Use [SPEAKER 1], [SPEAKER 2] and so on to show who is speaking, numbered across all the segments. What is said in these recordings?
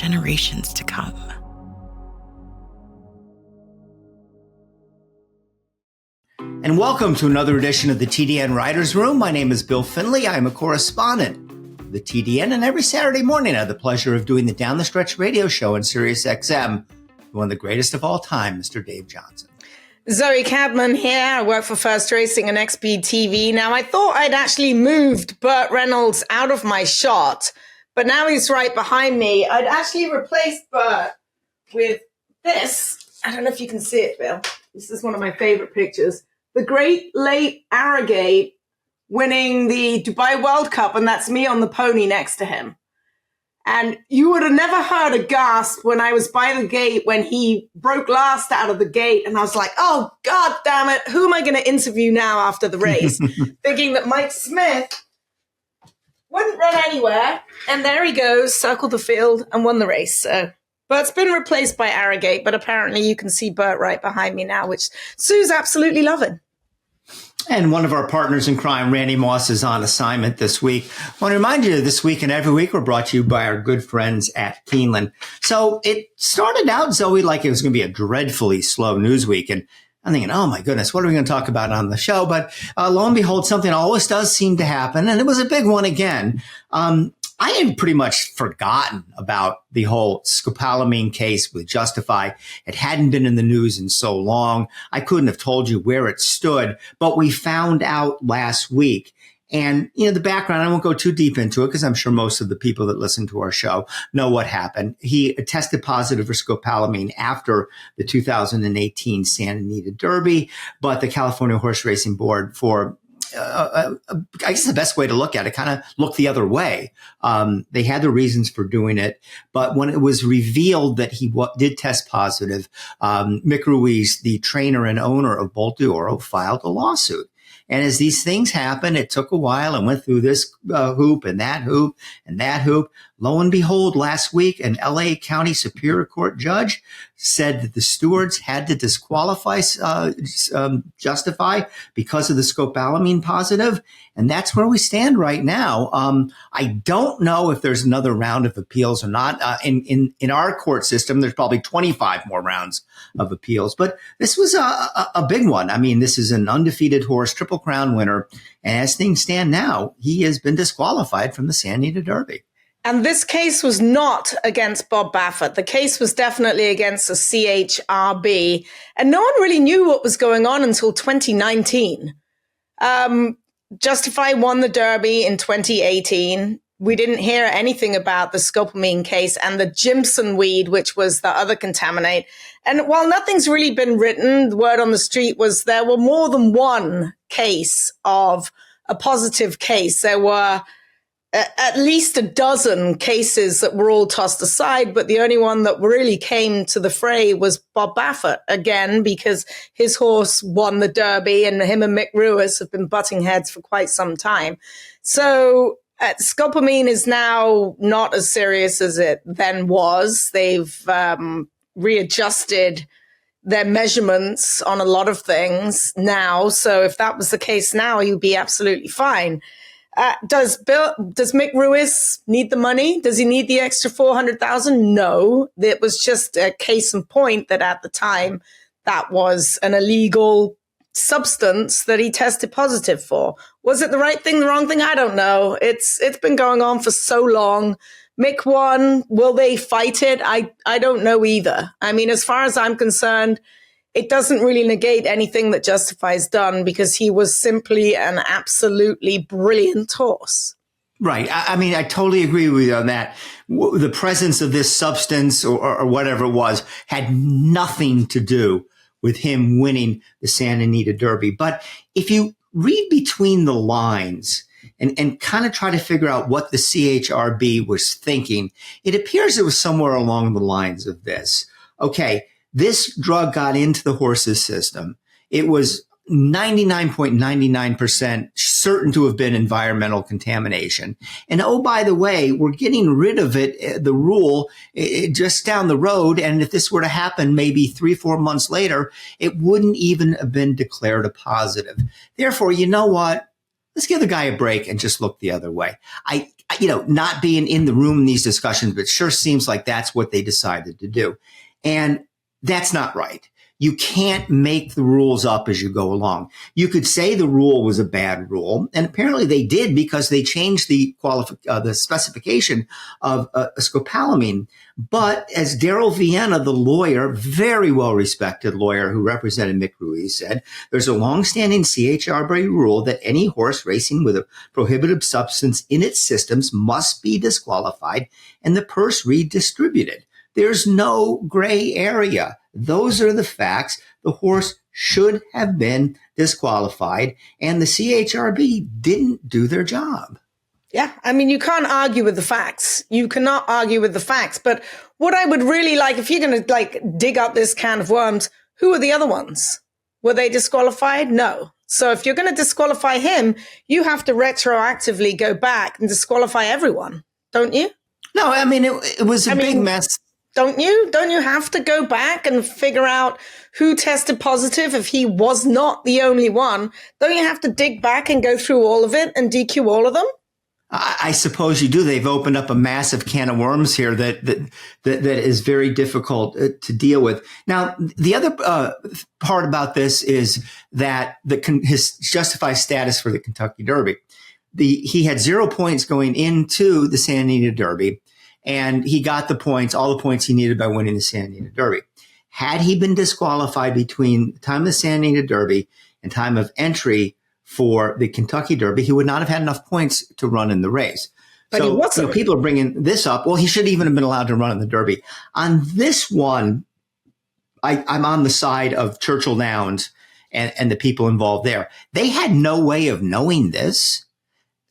[SPEAKER 1] generations to come.
[SPEAKER 2] And welcome to another edition of the TDN Writers Room. My name is Bill Finley. I'm a correspondent of the TDN, and every Saturday morning I have the pleasure of doing the Down the Stretch radio show on Sirius XM. One of the greatest of all time, Mr. Dave Johnson.
[SPEAKER 3] Zoe Cadman here. I work for First Racing and XB TV. Now, I thought I'd actually moved Burt Reynolds out of my shot, but now he's right behind me. I'd actually replaced Burt with this. I don't know if you can see it, Bill. This is one of my favorite pictures. The great late Arrogate winning the Dubai World Cup, and that's me on the pony next to him. And you would have never heard a gasp when I was by the gate when he broke last out of the gate. And I was like, oh, God damn it. Who am I going to interview now after the race? Thinking that Mike Smith wouldn't run anywhere. And there he goes, circled the field and won the race. So Bert's been replaced by Arrogate, but apparently you can see Bert right behind me now, which Sue's absolutely loving.
[SPEAKER 2] And one of our partners in crime, Randy Moss, is on assignment this week. I want to remind you, this week and every week, we're brought to you by our good friends at Keeneland. So it started out, Zoe, like it was going to be a dreadfully slow news week. And I'm thinking, oh, my goodness, what are we going to talk about on the show? But lo and behold, something always does seem to happen. And it was a big one again. I had pretty much forgotten about the whole scopolamine case with Justify. It hadn't been in the news in so long. I couldn't have told you where it stood, but we found out last week. And, the background, I won't go too deep into it because I'm sure most of the people that listen to our show know what happened. He tested positive for scopolamine after the 2018 Santa Anita Derby, but the California Horse Racing Board, for I guess the best way to look at it, kind of look the other way. They had the reasons for doing it, but when it was revealed that he did test positive, Mick Ruiz, the trainer and owner of Bolt Doro, filed a lawsuit. And as these things happen, it took a while and went through this hoop and that hoop and that hoop. Lo and behold, last week, an LA County Superior Court judge said that the stewards had to disqualify Justify because of the scopolamine positive. And that's where we stand right now. I don't know if there's another round of appeals or not. In our court system, there's probably 25 more rounds of appeals. But this was a big one. I mean, this is an undefeated horse, Triple Crown winner. And as things stand now, he has been disqualified from the Santa Anita Derby.
[SPEAKER 3] And this case was not against Bob Baffert. The case was definitely against the CHRB. And no one really knew what was going on until 2019. Justify won the Derby in 2018. We didn't hear anything about the scopolamine case and the Jimson weed, which was the other contaminate. And while nothing's really been written, the word on the street was there were more than one case of a positive case. There were at least a dozen cases that were all tossed aside, but the only one that really came to the fray was Bob Baffert, again, because his horse won the Derby and him and Mick Ruiz have been butting heads for quite some time. So scopolamine is now not as serious as it then was. They've readjusted their measurements on a lot of things now. So if that was the case now, you'd be absolutely fine. Does Mick Ruiz need the money? Does he need the extra $400,000? No, it was just a case in point that at the time that was an illegal substance that he tested positive for. Was it the right thing, the wrong thing? I don't know. It's been going on for so long. Mick won. Will they fight it? I don't know either. I mean, as far as I'm concerned, it doesn't really negate anything that Justify's done because he was simply an absolutely brilliant horse.
[SPEAKER 2] Right. I mean, I totally agree with you on that. The presence of this substance or whatever it was had nothing to do with him winning the Santa Anita Derby. But if you read between the lines and kind of try to figure out what the CHRB was thinking, it appears it was somewhere along the lines of this. Okay. This drug got into the horse's system. It was 99.99% certain to have been environmental contamination. And oh, by the way, we're getting rid of it, the rule, just down the road. And if this were to happen maybe 3-4 months later, it wouldn't even have been declared a positive. Therefore, you know what? Let's give the guy a break and just look the other way. not being in the room in these discussions, but it sure seems like that's what they decided to do. And that's not right. You can't make the rules up as you go along. You could say the rule was a bad rule, and apparently they did because they changed the specification of scopolamine. But as Darrell Vienna, the lawyer, very well-respected lawyer who represented Mick Ruiz, said, there's a long-standing CHRB rule that any horse racing with a prohibited substance in its systems must be disqualified and the purse redistributed. There's no gray area. Those are the facts. The horse should have been disqualified, and the CHRB didn't do their job.
[SPEAKER 3] Yeah, I mean, you can't argue with the facts. You cannot argue with the facts. But what I would really like, if you're going to dig up this can of worms, who are the other ones? Were they disqualified? No. So if you're going to disqualify him, you have to retroactively go back and disqualify everyone, don't you?
[SPEAKER 2] No, I mean, it was a big mess.
[SPEAKER 3] Don't you? Don't you have to go back and figure out who tested positive if he was not the only one? Don't you have to dig back and go through all of it and DQ all of them?
[SPEAKER 2] I suppose you do. They've opened up a massive can of worms here that is very difficult to deal with. Now, the other part about this is that his justified status for the Kentucky Derby. He had 0 points going into the Santa Anita Derby, and he got the points, all the points he needed by winning the Santa Anita Derby. Had he been disqualified between the time of the Santa Anita Derby and time of entry for the Kentucky Derby, he would not have had enough points to run in the race.
[SPEAKER 3] But he wasn't.
[SPEAKER 2] People are bringing this up. Well, he should even have been allowed to run in the Derby. On this one, I'm on the side of Churchill Downs and the people involved there. They had no way of knowing this.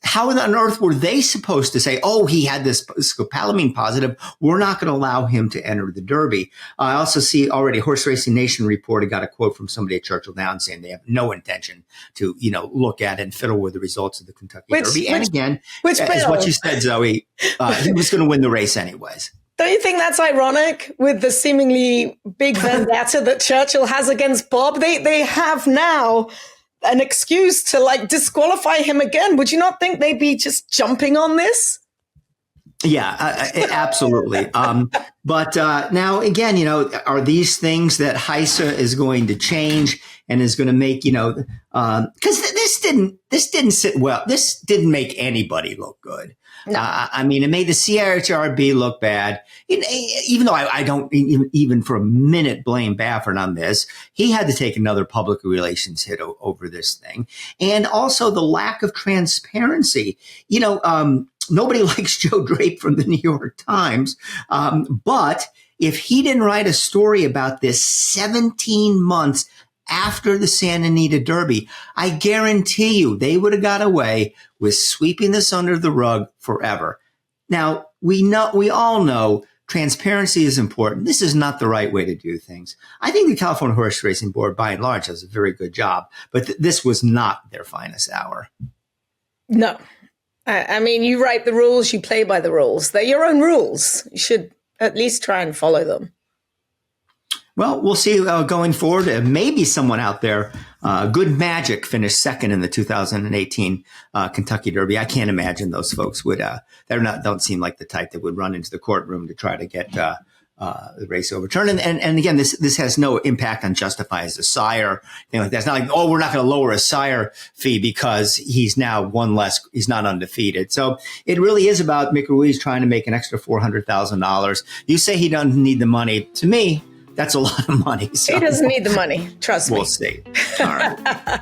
[SPEAKER 2] How on earth were they supposed to say, oh, he had this scopolamine positive, we're not going to allow him to enter the Derby? I also see already Horse Racing Nation reported, got a quote from somebody at Churchill Downs saying they have no intention to, look at and fiddle with the results of the Kentucky Derby. And again, as what you said, Zoe, he was going to win the race anyways.
[SPEAKER 3] Don't you think that's ironic with the seemingly big vendetta that Churchill has against Bob? They have now an excuse to disqualify him again. Would you not think they'd be just jumping on this?
[SPEAKER 2] Yeah, absolutely. But now again, are these things that HISA is going to change and is going to make, because this didn't sit well. This didn't make anybody look good. No. It made the CHRB look bad. Even though I don't even for a minute blame Baffert on this, he had to take another public relations hit over this thing. And also the lack of transparency. Nobody likes Joe Drape from the New York Times. But if he didn't write a story about this 17 months after the Santa Anita Derby, I guarantee you they would have got away with sweeping this under the rug forever. Now, we all know transparency is important. This is not the right way to do things. I think the California Horse Racing Board, by and large, does a very good job, but this was not their finest hour.
[SPEAKER 3] No. You write the rules, you play by the rules. They're your own rules. You should at least try and follow them.
[SPEAKER 2] Well, we'll see going forward. Maybe someone out there, Good Magic finished second in the 2018 Kentucky Derby. I can't imagine those folks would. Don't seem like the type that would run into the courtroom to try to get the race overturned. And again, this has no impact on Justify as a sire. Thing like that. It's not like, oh, we're not going to lower a sire fee because he's now one less. He's not undefeated. So it really is about Mick Ruiz trying to make an extra $400,000. You say he doesn't need the money. To me, that's a lot of money. So.
[SPEAKER 3] He doesn't need the money. Trust me.
[SPEAKER 2] We'll see. All right.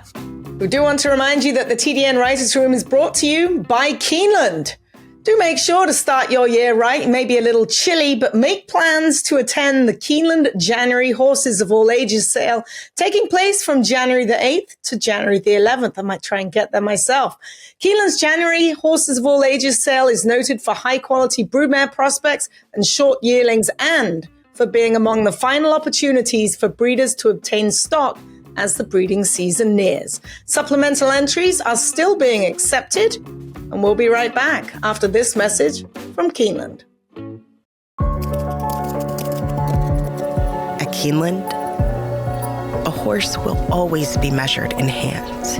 [SPEAKER 3] We do want to remind you that the TDN Writers' Room is brought to you by Keeneland. Do make sure to start your year right. It may be a little chilly, but make plans to attend the Keeneland January Horses of All Ages sale, taking place from January the 8th to January the 11th. I might try and get there myself. Keeneland's January Horses of All Ages sale is noted for high-quality broodmare prospects and short yearlings, and for being among the final opportunities for breeders to obtain stock as the breeding season nears. Supplemental entries are still being accepted, and we'll be right back after this message from Keeneland.
[SPEAKER 1] At Keeneland, a horse will always be measured in hands.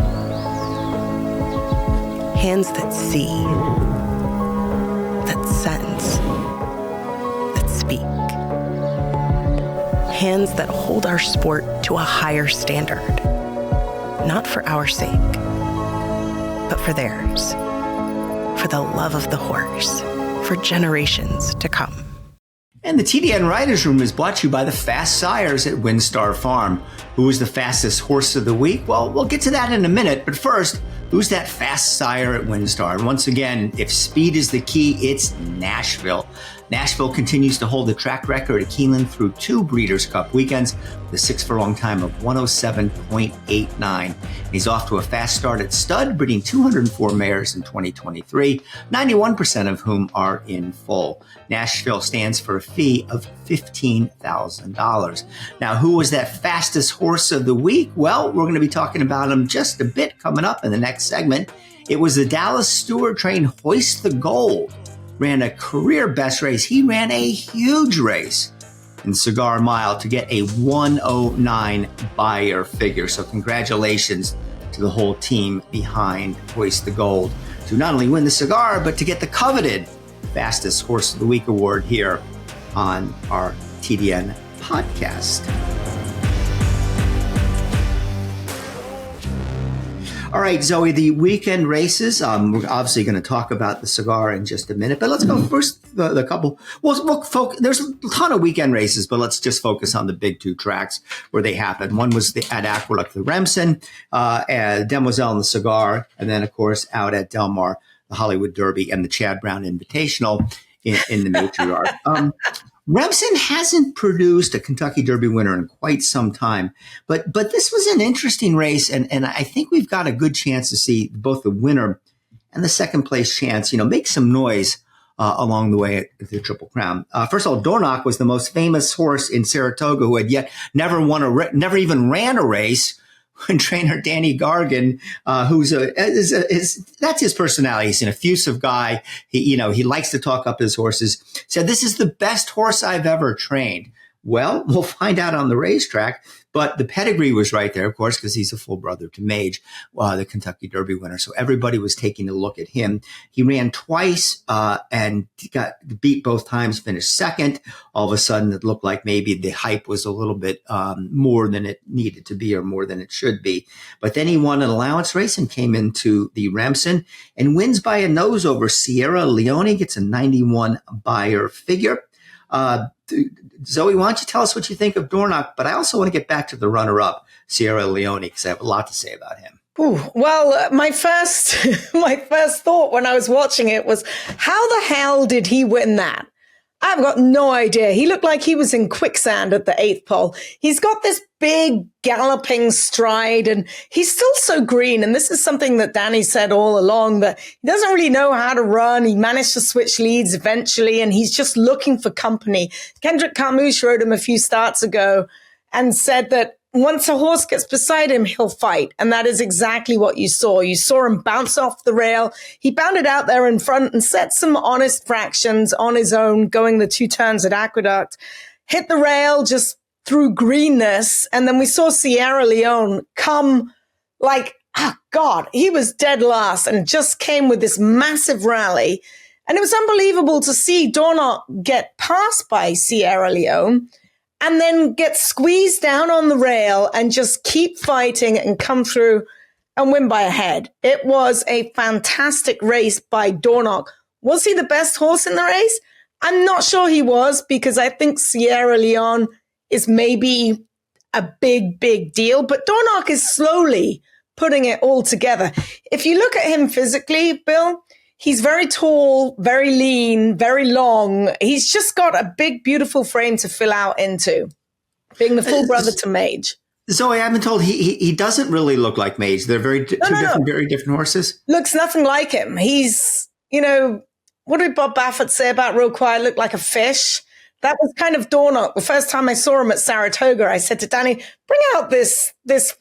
[SPEAKER 1] Hands that see, hands that hold our sport to a higher standard. Not for our sake, but for theirs. For the love of the horse, for generations to come.
[SPEAKER 2] And the TDN Writers Room is brought to you by the Fast Sires at WinStar Farm. Who is the fastest horse of the week? Well, we'll get to that in a minute, but first, who's that fast sire at WinStar? And once again, if speed is the key, it's Nashville. Nashville continues to hold the track record at Keeneland through 2 Breeders' Cup weekends with a 6-furlong time of 107.89. He's off to a fast start at stud, breeding 204 mares in 2023, 91% of whom are in full. Nashville stands for a fee of $15,000. Now, who was that fastest horse of the week? Well, we're going to be talking about him just a bit coming up in the next segment. It was the Dallas Stewart-trained Hoist the Gold. Ran a career best race. He ran a huge race in Cigar Mile to get a 109 buyer figure. So congratulations to the whole team behind Hoist the Gold to not only win the cigar, but to get the coveted Fastest Horse of the Week award here on our TDN podcast. All right, Zoe, the weekend races. We're obviously going to talk about the cigar in just a minute, but let's go first. The couple. We'll focus. There's a ton of weekend races, but let's just focus on the big 2 tracks where they happen. One was at Aqueduct, the Remsen, Demoiselle and the Cigar, and then of course out at Del Mar, the Hollywood Derby and the Chad Brown Invitational in the matriarch. Remsen hasn't produced a Kentucky Derby winner in quite some time, but this was an interesting race, and I think we've got a good chance to see both the winner and the second place chance, make some noise along the way at the Triple Crown. First of all, Dornoch was the most famous horse in Saratoga who had yet never even ran a race. When trainer Danny Gargan, who's that's his personality. He's an effusive guy. He likes to talk up his horses. Said, "This is the best horse I've ever trained." Well, we'll find out on the racetrack. But the pedigree was right there, of course, because he's a full brother to Mage, the Kentucky Derby winner. So everybody was taking a look at him. He ran twice and got beat both times, finished second. All of a sudden, it looked like maybe the hype was a little bit more than it needed to be or more than it should be. But then he won an allowance race and came into the Remsen and wins by a nose over Sierra Leone, gets a 91 buyer figure. Zoe, why don't you tell us what you think of Dornoch? But I also want to get back to the runner-up, Sierra Leone, because I have a lot to say about him.
[SPEAKER 3] Ooh, well, my first thought when I was watching it was, how the hell did he win that? I've got no idea. He looked like he was in quicksand at the 8th pole. He's got this big galloping stride and he's still so green. And this is something that Danny said all along, that he doesn't really know how to run. He managed to switch leads eventually and he's just looking for company. Kendrick Carmouche rode him a few starts ago and said that once a horse gets beside him, he'll fight. And that is exactly what you saw. You saw him bounce off the rail. He bounded out there in front and set some honest fractions on his own, going the 2 turns at Aqueduct, hit the rail just through greenness. And then we saw Sierra Leone come like, oh God, he was dead last and just came with this massive rally. And it was unbelievable to see Dornoch get passed by Sierra Leone and then get squeezed down on the rail and just keep fighting and come through and win by a head. It was a fantastic race by Dornoch. Was he the best horse in the race? I'm not sure he was, because I think Sierra Leone is maybe a big, big deal, but Dornoch is slowly putting it all together. If you look at him physically, Bill, he's very tall, very lean, very long. He's just got a big, beautiful frame to fill out into, being the full brother to Mage.
[SPEAKER 2] Zoe, I've been told he doesn't really look like Mage. They're very different horses. Looks
[SPEAKER 3] nothing like him. He's, what did Bob Baffert say about Real Quiet? Looked like a fish. That was kind of Dornoch. The first time I saw him at Saratoga, I said to Danny, bring out this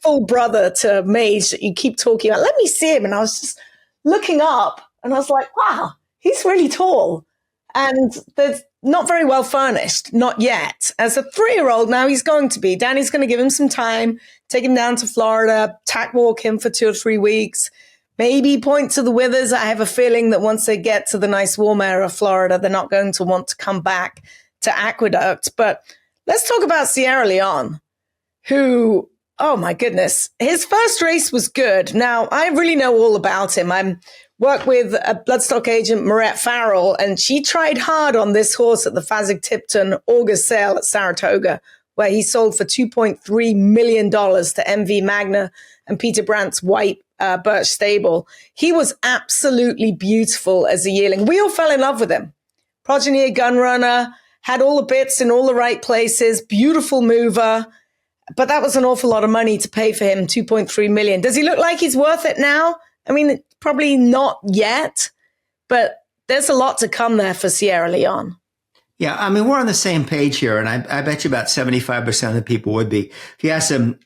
[SPEAKER 3] full brother to Mage that you keep talking about. Let me see him. And I was just looking up. And I was like, wow, he's really tall. And they're not very well furnished, not yet. As a 3-year-old now, he's going to be. Danny's going to give him some time, take him down to Florida, tack walk him for 2 or 3 weeks, maybe point to the withers. I have a feeling that once they get to the nice warm air of Florida, they're not going to want to come back to Aqueduct. But Let's talk about Sierra Leone, who, oh my goodness, his first race was good. Now, I really know all about him. I work with a bloodstock agent, Marette Farrell, and she tried hard on this horse at the Fasig-Tipton August sale at Saratoga, where he sold for $2.3 million to MV Magna and Peter Brandt's White Birch stable. He was absolutely beautiful as a yearling. We all fell in love with him. Progeny gun runner, had all the bits in all the right places, beautiful mover. But that was an awful lot of money to pay for him, $2.3 million. Does he look like he's worth it now? I mean, probably not yet, but there's a lot to come there for Sierra Leone.
[SPEAKER 2] Yeah, I mean, we're on the same page here, and I bet you about 75% of the people would be. If you ask them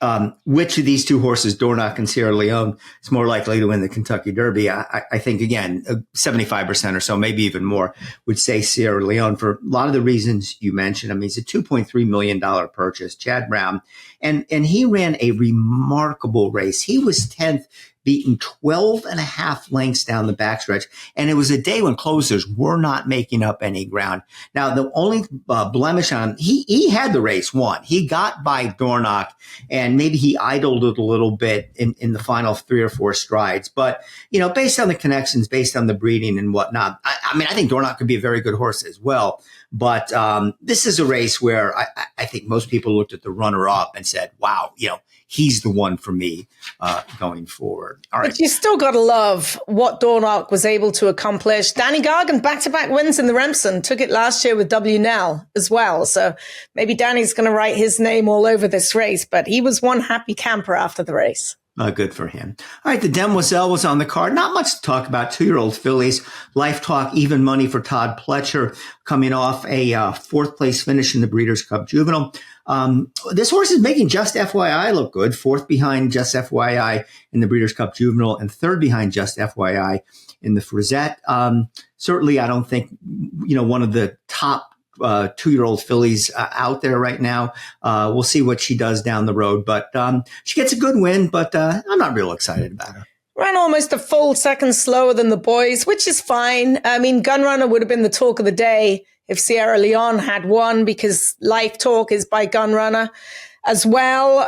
[SPEAKER 2] which of these two horses, Dornoch and Sierra Leone, is more likely to win the Kentucky Derby, I think, again, 75% or so, maybe even more, would say Sierra Leone for a lot of the reasons you mentioned. I mean, it's a $2.3 million purchase, Chad Brown, and he ran a remarkable race. He was 10th, beaten 12 and a half lengths down the backstretch. And it was a day when closers were not making up any ground. Now, the only blemish on him, he had the race won. He got by Dornoch, and maybe he idled it a little bit in the final 3 or 4 strides. But, you know, based on the connections, based on the breeding and whatnot, I mean, I think Dornoch could be a very good horse as well. But this is a race where I think most people looked at the runner-up and said, wow, you know, he's the one for me going forward. All right.
[SPEAKER 3] But you still got to love what Dornoch was able to accomplish. Danny Gargan, back-to-back wins in the Remsen, took it last year with W. Nell as well. So maybe Danny's going to write his name all over this race, but he was one happy camper after the race.
[SPEAKER 2] Good for him. All right, the Demoiselle was on the card. Not much to talk about. 2-year-old fillies. Life Talk, even money for Todd Pletcher, coming off a 4th place finish in the Breeders' Cup Juvenile. This horse is making Just FYI look good. 4th behind Just FYI in the Breeders' Cup Juvenile and 3rd behind Just FYI in the Frisette. Certainly, I don't think, you know, one of the top 2-year-old fillies out there right now. We'll see what she does down the road, but she gets a good win, but I'm not real excited about her.
[SPEAKER 3] Ran almost a full second slower than the boys, which is fine. I mean, Gunrunner would have been the talk of the day if Sierra Leone had won, because Life Talk is by Gunrunner as well.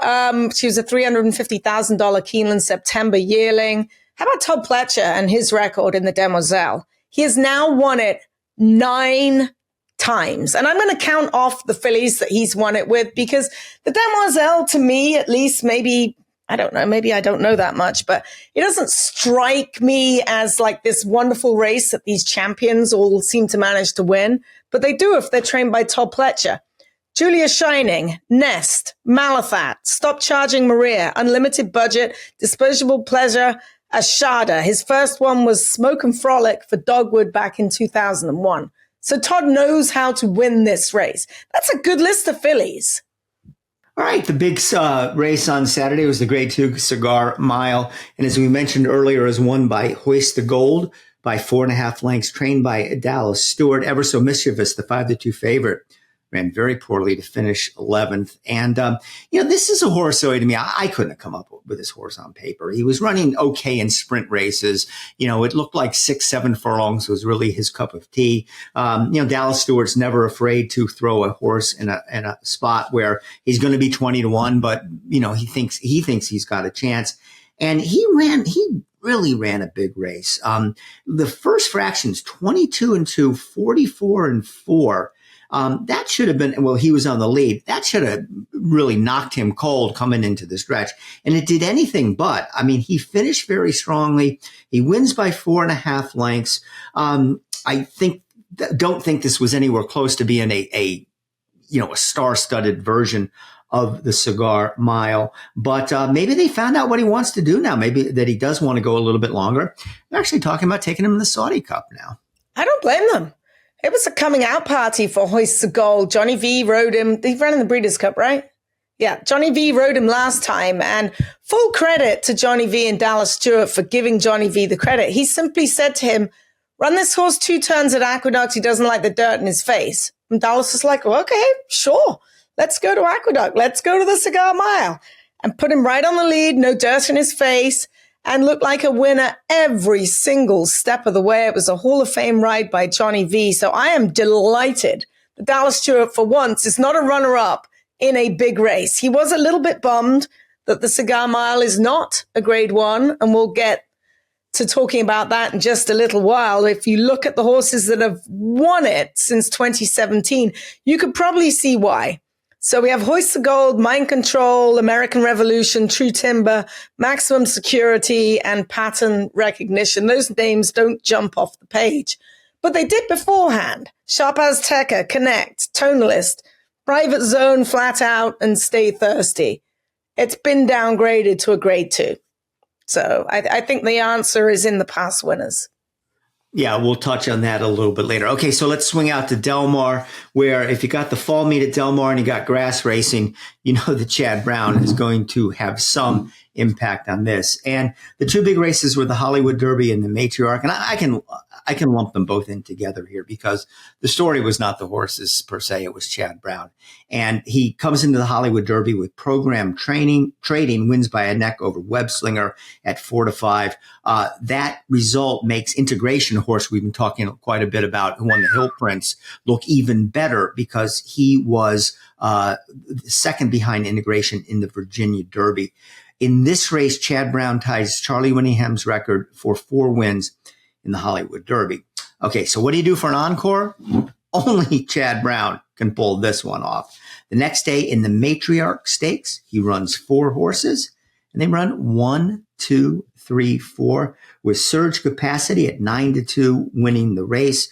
[SPEAKER 3] She was a $350,000 Keeneland September yearling. How about Todd Pletcher and his record in the Demoiselle? He has now won it 9 times. And I'm going to count off the fillies that he's won it with, because the Demoiselle, to me, at least, maybe I don't know that much, but it doesn't strike me as like this wonderful race that these champions all seem to manage to win, but they do if they're trained by Todd Pletcher. Julia Shining, Nest, Malathat, Stop Charging Maria, Unlimited Budget, Disposable Pleasure, Ashada. His first one was Smoke and Frolic for Dogwood back in 2001. So Todd knows how to win this race. That's a good list of fillies.
[SPEAKER 2] All right, the big race on Saturday was the Grade 2 Cigar Mile. And as we mentioned earlier, is won by Hoist the Gold by 4.5 lengths, trained by Dallas Stewart. Ever So Mischievous, the 5-2 favorite, ran very poorly to finish 11th. And, you know, this is a horse, so to me, I couldn't have come up with this horse on paper. He was running okay in sprint races. You know, it looked like 6-7 furlongs was really his cup of tea. You know, Dallas Stewart's never afraid to throw a horse in a spot where he's going to be 20-1, but, you know, he thinks he's got a chance. And he really ran a big race. The first fractions, 22-2, 44-4. That should have been, well, he was on the lead. That should have really knocked him cold coming into the stretch. And it did anything but. I mean, he finished very strongly. He wins by 4.5 lengths. Don't think this was anywhere close to being a star-studded version of the Cigar Mile. But maybe they found out what he wants to do now. Maybe that he does want to go a little bit longer. They're actually talking about taking him in the Saudi Cup now.
[SPEAKER 3] I don't blame them. It was a coming out party for Hoist the Gold. Johnny V rode him. He ran in the Breeders' Cup, right? Yeah, Johnny V rode him last time. And full credit to Johnny V and Dallas Stewart for giving Johnny V the credit. He simply said to him, run this horse 2 turns at Aqueduct. He doesn't like the dirt in his face. And Dallas was like, well, okay, sure. Let's go to Aqueduct. Let's go to the Cigar Mile. And put him right on the lead, no dirt in his face, and looked like a winner every single step of the way. It was a Hall of Fame ride by Johnny V. So I am delighted Dallas Stewart, for once, is not a runner-up in a big race. He was a little bit bummed that the Cigar Mile is not a grade 1, and we'll get to talking about that in just a little while. If you look at the horses that have won it since 2017, you could probably see why. So we have Hoist the Gold, Mind Control, American Revolution, True Timber, Maximum Security, and Pattern Recognition. Those names don't jump off the page, but they did beforehand. Sharp Azteca, Connect, Tonalist, Private Zone, Flat Out, and Stay Thirsty. It's been downgraded to a grade 2. So I think the answer is in the past winners.
[SPEAKER 2] Yeah, we'll touch on that a little bit later. Okay, so let's swing out to Del Mar, where if you got the fall meet at Del Mar and you got grass racing, you know that Chad Brown is going to have some impact on this. And the two big races were the Hollywood Derby and the Matriarch. And I can lump them both in together here because the story was not the horses per se. It was Chad Brown. And he comes into the Hollywood Derby with program trading, wins by a neck over Webslinger at 4-5. That result makes Integration, a horse we've been talking quite a bit about, who won the Hill Prince, look even better because he was second behind Integration in the Virginia Derby. In this race, Chad Brown ties Charlie Whittingham's record for 4 wins in the Hollywood Derby. Okay, so what do you do for an encore? Only Chad Brown can pull this one off. The next day in the Matriarch Stakes, he runs 4 horses, and they run 1, 2, 3, 4, with surge capacity at 9-2, winning the race.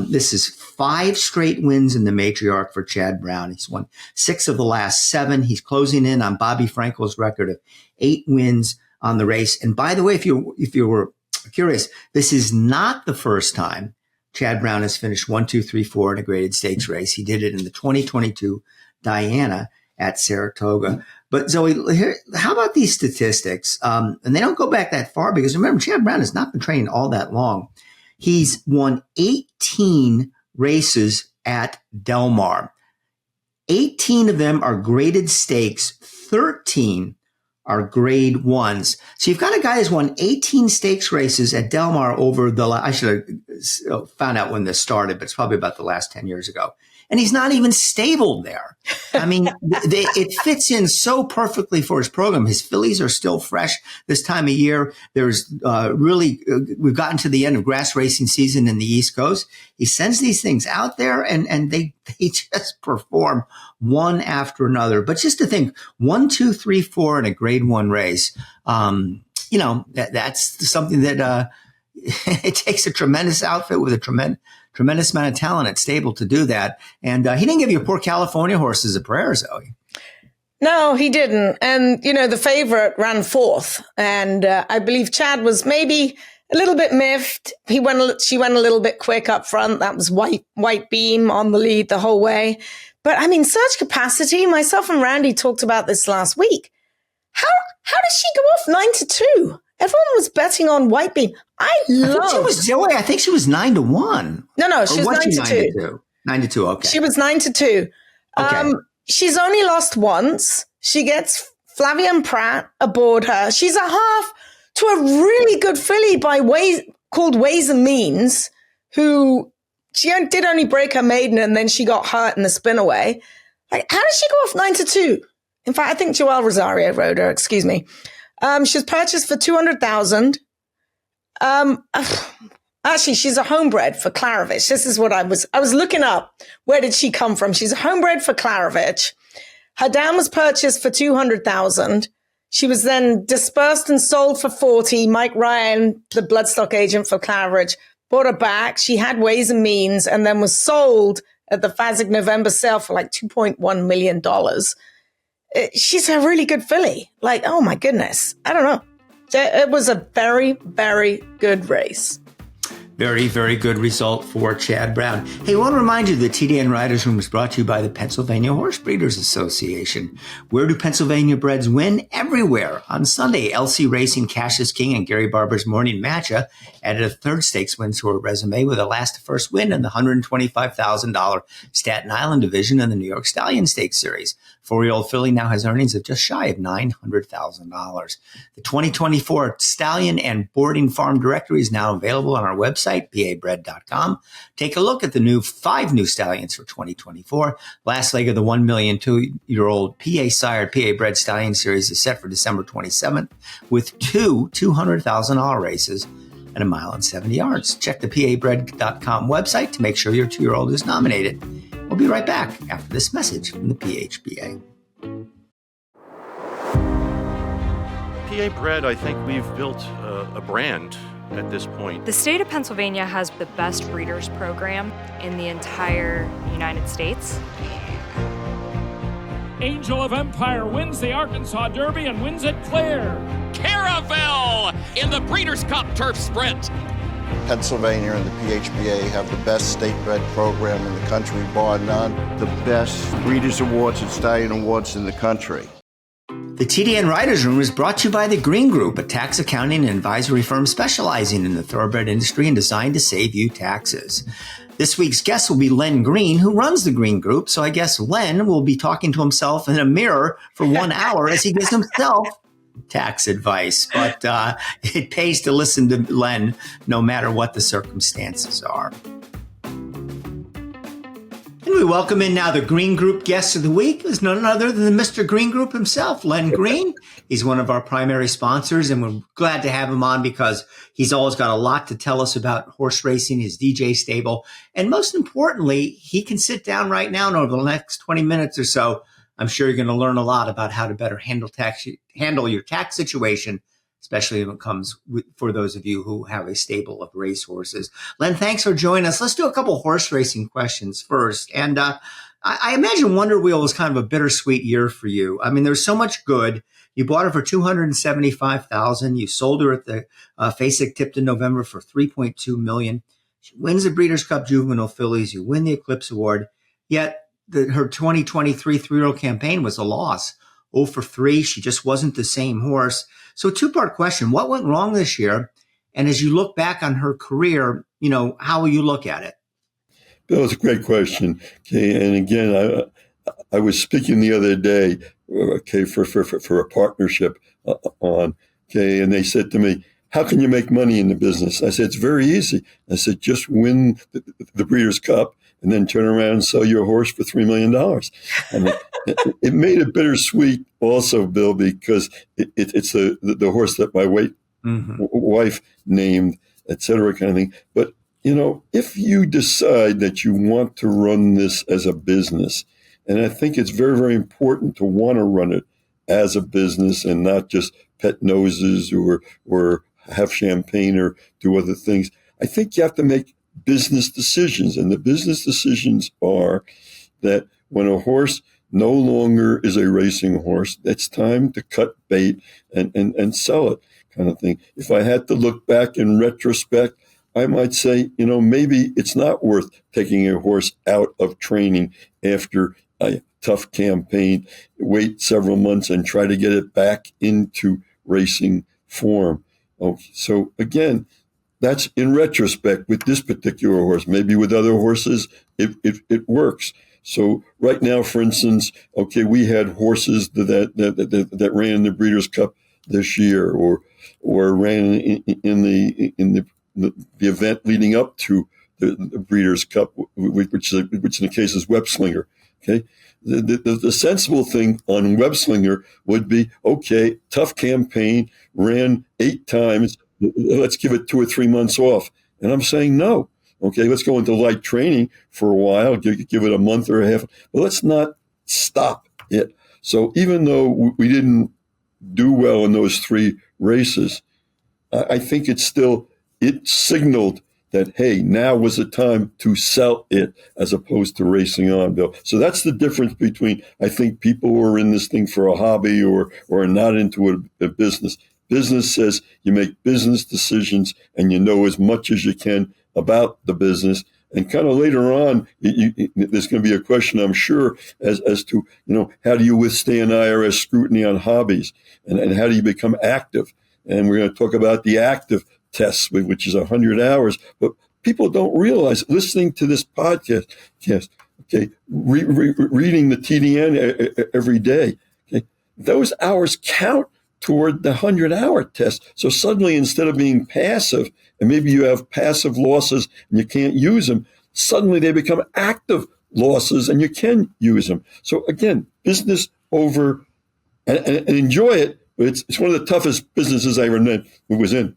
[SPEAKER 2] This is 5 straight wins in the Matriarch for Chad Brown. He's won 6 of the last 7. He's closing in on Bobby Frankel's record of 8 wins on the race. And by the way, if you were curious, this is not the first time Chad Brown has finished 1, 2, 3, 4 in a graded stakes race. He did it in the 2022 Diana at Saratoga. But Zoe, how about these statistics? And they don't go back that far because remember, Chad Brown has not been training all that long. He's won 18 races at Del Mar. 18 of them are graded stakes. 13 are grade 1s. So you've got a guy who's won 18 stakes races at Del Mar over I should have found out when this started, but it's probably about the last 10 years ago. And he's not even stabled there. I mean, it fits in so perfectly for his program. His fillies are still fresh this time of year. There's we've gotten to the end of grass racing season in the East Coast. He sends these things out there and they just perform one after another. But just to think, 1, 2, 3, 4 in a grade 1 race, that's something that it takes a tremendous outfit with a tremendous amount of talent at stable to do that. And he didn't give you poor California horses a prayer, Zoe.
[SPEAKER 3] No, he didn't. And, the favorite ran 4th. And I believe Chad was maybe a little bit miffed. She went a little bit quick up front. That was White Beam on the lead the whole way. But, surge capacity, myself and Randy talked about this last week. How did she go off 9-2? Everyone was betting on White Beam. I think she was 9-1. No, she was 9-2.
[SPEAKER 2] 9-2, okay.
[SPEAKER 3] She was 9-2.
[SPEAKER 2] Okay.
[SPEAKER 3] She's only lost once. She gets Flavian Pratt aboard her. She's a half to a really good filly called Ways and Means, who she did only break her maiden and then she got hurt in the spin away. Like, how did she go off 9-2? In fact, I think Joel Rosario rode her, excuse me. She was purchased for $200,000. Actually, she's a homebred for Klarovich. This is what I was looking up. Where did she come from? She's a homebred for Klarovich. Her dam was purchased for $200,000. She was then dispersed and sold for $40,000. Mike Ryan, the bloodstock agent for Klarovich, bought her back. She had Ways and Means and then was sold at the Fazig November sale for like $2.1 million. She's a really good filly. Like, oh my goodness. I don't know. It was a very, very good race.
[SPEAKER 2] Very, very good result for Chad Brown. Hey, I want to remind you the TDN Riders Room is brought to you by the Pennsylvania Horse Breeders Association. Where do Pennsylvania breds win? Everywhere. On Sunday, LC Racing, Cassius King, and Gary Barber's Morning Matcha added a 3rd stakes win to her resume with a last-to-first win in the $125,000 Staten Island division in the New York Stallion Stakes Series. 4-year-old filly now has earnings of just shy of $900,000. The 2024 Stallion and Boarding Farm Directory is now available on our website website, pabred.com. Take a look at the 5 new stallions for 2024. Last leg of the 1 million 2-year-old PA sired PA bred stallion series is set for December 27th with 2 $200,000 races and 1 mile and 70 yards. Check the pabred.com website to make sure your 2-year-old is nominated. We'll be right back after this message from the PHBA.
[SPEAKER 4] PA Bred, I think we've built a brand at this point.
[SPEAKER 5] The state of Pennsylvania has the best breeders program in the entire United States.
[SPEAKER 6] Angel of Empire wins the Arkansas Derby and wins it clear.
[SPEAKER 7] Caravel in the Breeders' Cup Turf Sprint.
[SPEAKER 8] Pennsylvania and the PHBA have the best state-bred program in the country, bar none. The best Breeders' Awards and Stallion Awards in the country.
[SPEAKER 2] The TDN Writers Room is brought to you by the Green Group, a tax accounting and advisory firm specializing in the thoroughbred industry and designed to save you taxes. This week's guest will be Len Green, who runs the Green Group. So I guess Len will be talking to himself in a mirror for 1 hour as he gives himself tax advice. But it pays to listen to Len no matter what the circumstances are. And we welcome in now the Green Group guest of the week is none other than Mr. Green Group himself, Len Green. He's one of our primary sponsors, and we're glad to have him on because he's always got a lot to tell us about horse racing, his DJ stable, and most importantly, he can sit down right now and over the next 20 minutes or so, I'm sure you're going to learn a lot about how to better handle your tax situation, especially when it comes for those of you who have a stable of racehorses. Len, thanks for joining us. Let's do a couple horse racing questions first. And I imagine Wonder Wheel was kind of a bittersweet year for you. I mean, there's so much good. You bought her for $275,000. You sold her at the FASIC tipped in November for $3.2 million. She wins the Breeders' Cup Juvenile Fillies. You win the Eclipse Award. Yet her 2023 3-year-old campaign was a loss. 0 for 3. She just wasn't the same horse. So 2-part question. What went wrong this year? And as you look back on her career, how will you look at it?
[SPEAKER 9] Bill, it's a great question. Okay. And again, I was speaking the other day, okay, for a partnership on, okay. And they said to me, how can you make money in the business? I said, it's very easy. I said, just win the Breeders' Cup and then turn around and sell your horse for $3 million. And it made it bittersweet also, Bill, because it's the horse that my wife named, et cetera, kind of thing. But, if you decide that you want to run this as a business, and I think it's very, very important to want to run it as a business and not just pet noses or have champagne or do other things, I think you have to make business decisions. And the business decisions are that when a horse no longer is a racing horse, it's time to cut bait and sell it, kind of thing. If I had to look back in retrospect, I might say, maybe it's not worth taking a horse out of training after a tough campaign, wait several months and try to get it back into racing form. Okay, so again, that's in retrospect with this particular horse. Maybe with other horses, it works. So right now, for instance, okay, we had horses that ran in the Breeders' Cup this year, or ran in the event leading up to the Breeders' Cup, which in the case is Webslinger. Okay, the sensible thing on Webslinger would be, okay, tough campaign, ran 8 times. Let's give it 2 or 3 months off. And I'm saying no. Okay, let's go into light training for a while, give it a month or a half, but let's not stop it. So even though we didn't do well in those 3 races, I think it signaled that, hey, now was the time to sell it as opposed to racing on, Bill. So that's the difference between, I think, people who are in this thing for a hobby or are not into a business. Business says you make business decisions and you know as much as you can about the business. And kind of later on, there's going to be a question, I'm sure, as to, how do you withstand IRS scrutiny on hobbies and how do you become active? And we're going to talk about the active tests, which is 100 hours. But people don't realize, listening to this podcast, okay, reading the TDN every day, okay, those hours count toward the 100-hour test. So suddenly, instead of being passive, and maybe you have passive losses and you can't use them, suddenly they become active losses and you can use them. So again, business over and enjoy it. But it's one of the toughest businesses I ever was in.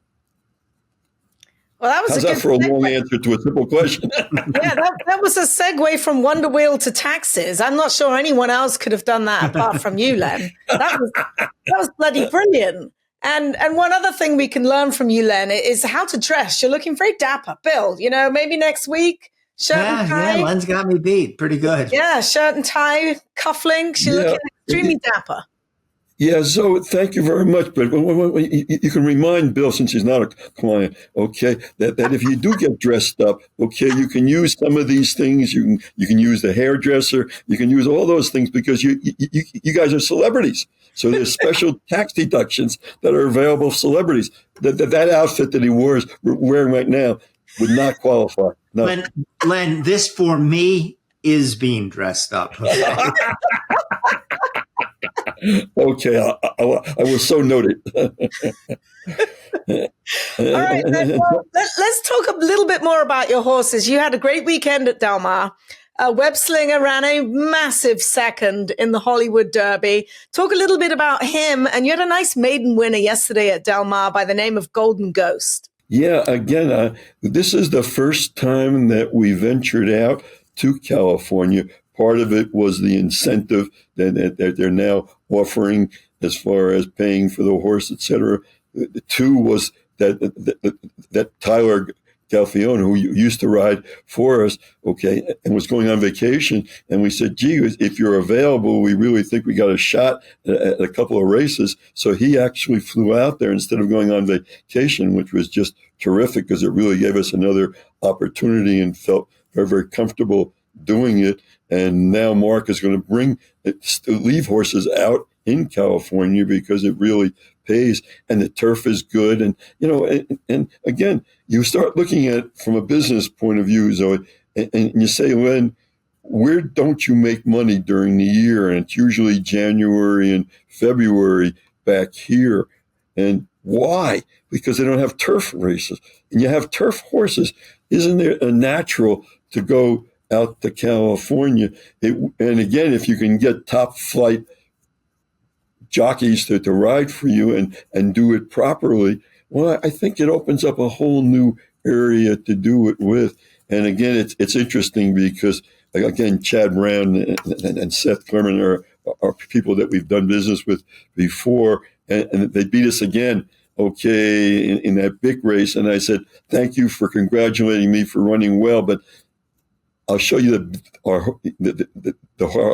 [SPEAKER 3] Well, that was
[SPEAKER 9] How's that for a long answer to a simple question?
[SPEAKER 3] Yeah, that was a segue from Wonder Wheel to taxes. I'm not sure anyone else could have done that apart from you, Len. That was bloody brilliant. And one other thing we can learn from you, Len, is how to dress. You're looking very dapper. Bill, maybe next week, shirt and tie.
[SPEAKER 2] Yeah, Len's got me beat. Pretty good.
[SPEAKER 3] Yeah, shirt and tie, cufflinks. You're looking extremely dapper.
[SPEAKER 9] Yeah, so thank you very much. But you can remind Bill, since he's not a client, okay, that if you do get dressed up, okay, you can use some of these things. You can use the hairdresser. You can use all those things because you guys are celebrities. So there's special tax deductions that are available for celebrities. That outfit that he wears wearing right now would not qualify. No.
[SPEAKER 2] Len, this for me is being dressed up.
[SPEAKER 9] Okay, I was so noted.
[SPEAKER 3] All right, then, well, let's talk a little bit more about your horses. You had a great weekend at Del Mar. Webslinger ran a massive second in the Hollywood Derby. Talk a little bit about him. And you had a nice maiden winner yesterday at Del Mar by the name of Golden Ghost.
[SPEAKER 9] Yeah, again, this is the first time that we ventured out to California. Part of it was the incentive that they're now offering as far as paying for the horse, et cetera. The two was that Tyler Galfione, who used to ride for us, okay, and was going on vacation. And we said, gee, if you're available, we really think we got a shot at a couple of races. So he actually flew out there instead of going on vacation, which was just terrific because it really gave us another opportunity and felt very, very comfortable doing it. And now Mark is going to leave horses out in California because it really pays and the turf is good. And, and again, you start looking at it from a business point of view, Zoe, and you say, Len, where don't you make money during the year? And it's usually January and February back here. And why? Because they don't have turf races. And you have turf horses. Isn't it natural to go out to California? And again, if you can get top flight jockeys to ride for you and do it properly, well, I think it opens up a whole new area to do it with. And again, it's interesting because, again, Chad Brown and Seth Clement are people that we've done business with before, and they beat us again, okay, in that big race. And I said, thank you for congratulating me for running well, but I'll show you our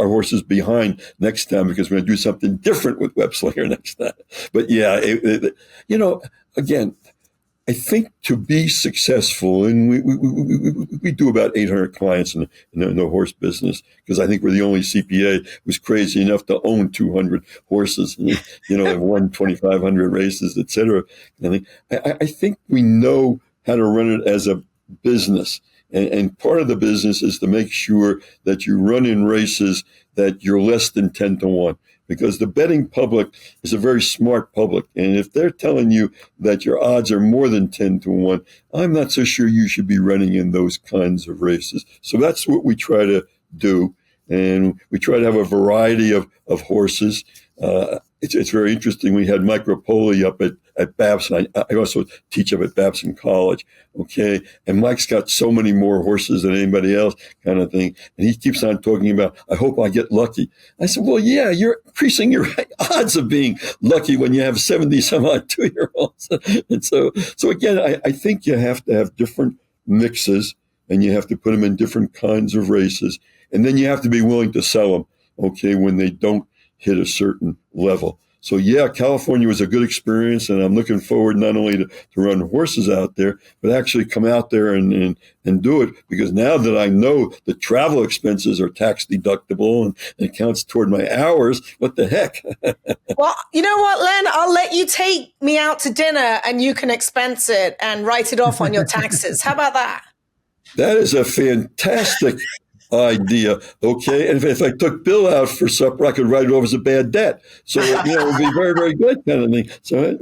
[SPEAKER 9] horses behind next time because we're going to do something different with Webslinger next time. But yeah, again, I think to be successful, and we do about 800 clients in the horse business because I think we're the only CPA who's crazy enough to own 200 horses, and, have won 2,500 races, et cetera. I think we know how to run it as a business. And part of the business is to make sure that you run in races that you're less than 10 to 1, because the betting public is a very smart public. And if they're telling you that your odds are more than 10 to 1, I'm not so sure you should be running in those kinds of races. So that's what we try to do. And we try to have a variety of horses. It's very interesting. We had Mike Rapoli up at Babson. I also teach up at Babson College, okay? And Mike's got so many more horses than anybody else kind of thing. And he keeps on talking about, I hope I get lucky. I said, well, yeah, you're increasing your odds of being lucky when you have 70-some-odd 2-year-olds. And so again, I think you have to have different mixes and you have to put them in different kinds of races. And then you have to be willing to sell them, okay, when they don't hit a certain level. So yeah, California was a good experience, and I'm looking forward not only to run horses out there, but actually come out there and do it, because now that I know the travel expenses are tax deductible and it counts toward my hours, what the heck?
[SPEAKER 3] Well, you know what, Len? I'll let you take me out to dinner and you can expense it and write it off on your taxes. How about that?
[SPEAKER 9] That is a fantastic idea. Okay. And if I took Bill out for supper, I could write it off as a bad debt. So, it would be very, very good kind of thing. So,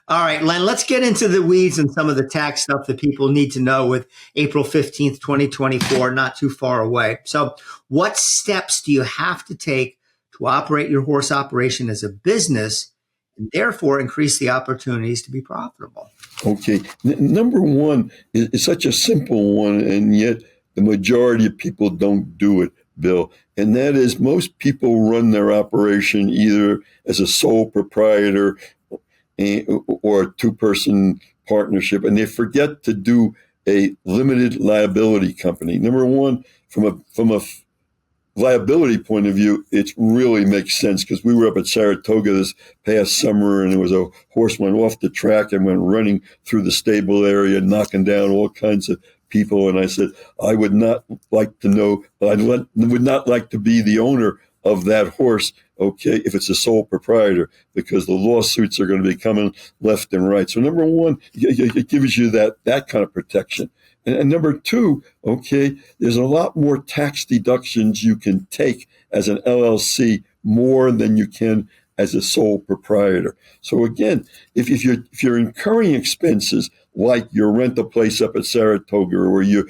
[SPEAKER 2] all right, Len, let's get into the weeds and some of the tax stuff that people need to know with April 15th, 2024, not too far away. So what steps do you have to take to operate your horse operation as a business and therefore increase the opportunities to be profitable?
[SPEAKER 9] Okay. Number one is such a simple one, and yet the majority of people don't do it, Bill. And that is most people run their operation either as a sole proprietor or a two-person partnership, and they forget to do a limited liability company. Number one, from a liability point of view, it really makes sense because we were up at Saratoga this past summer, and there was a horse went off the track and went running through the stable area, knocking down all kinds of people. And I said, I would not like to know, would not like to be the owner of that horse, okay, if it's a sole proprietor, because the lawsuits are going to be coming left and right. So number one, it gives you that kind of protection. And number two, okay, there's a lot more tax deductions you can take as an LLC more than you can as a sole proprietor. So again, if you're incurring expenses like your rent a place up at Saratoga or your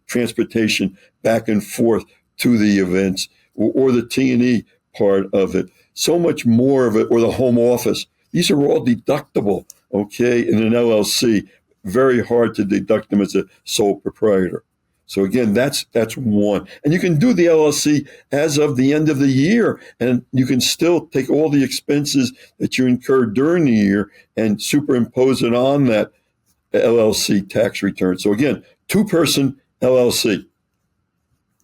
[SPEAKER 9] transportation back and forth to the events or the T&E part of it, so much more of it, or the home office, these are all deductible, okay, in an LLC. Very hard to deduct them as a sole proprietor. So again, that's one. And you can do the LLC as of the end of the year, and you can still take all the expenses that you incurred during the year and superimpose it on that LLC tax return. So again, two-person LLC.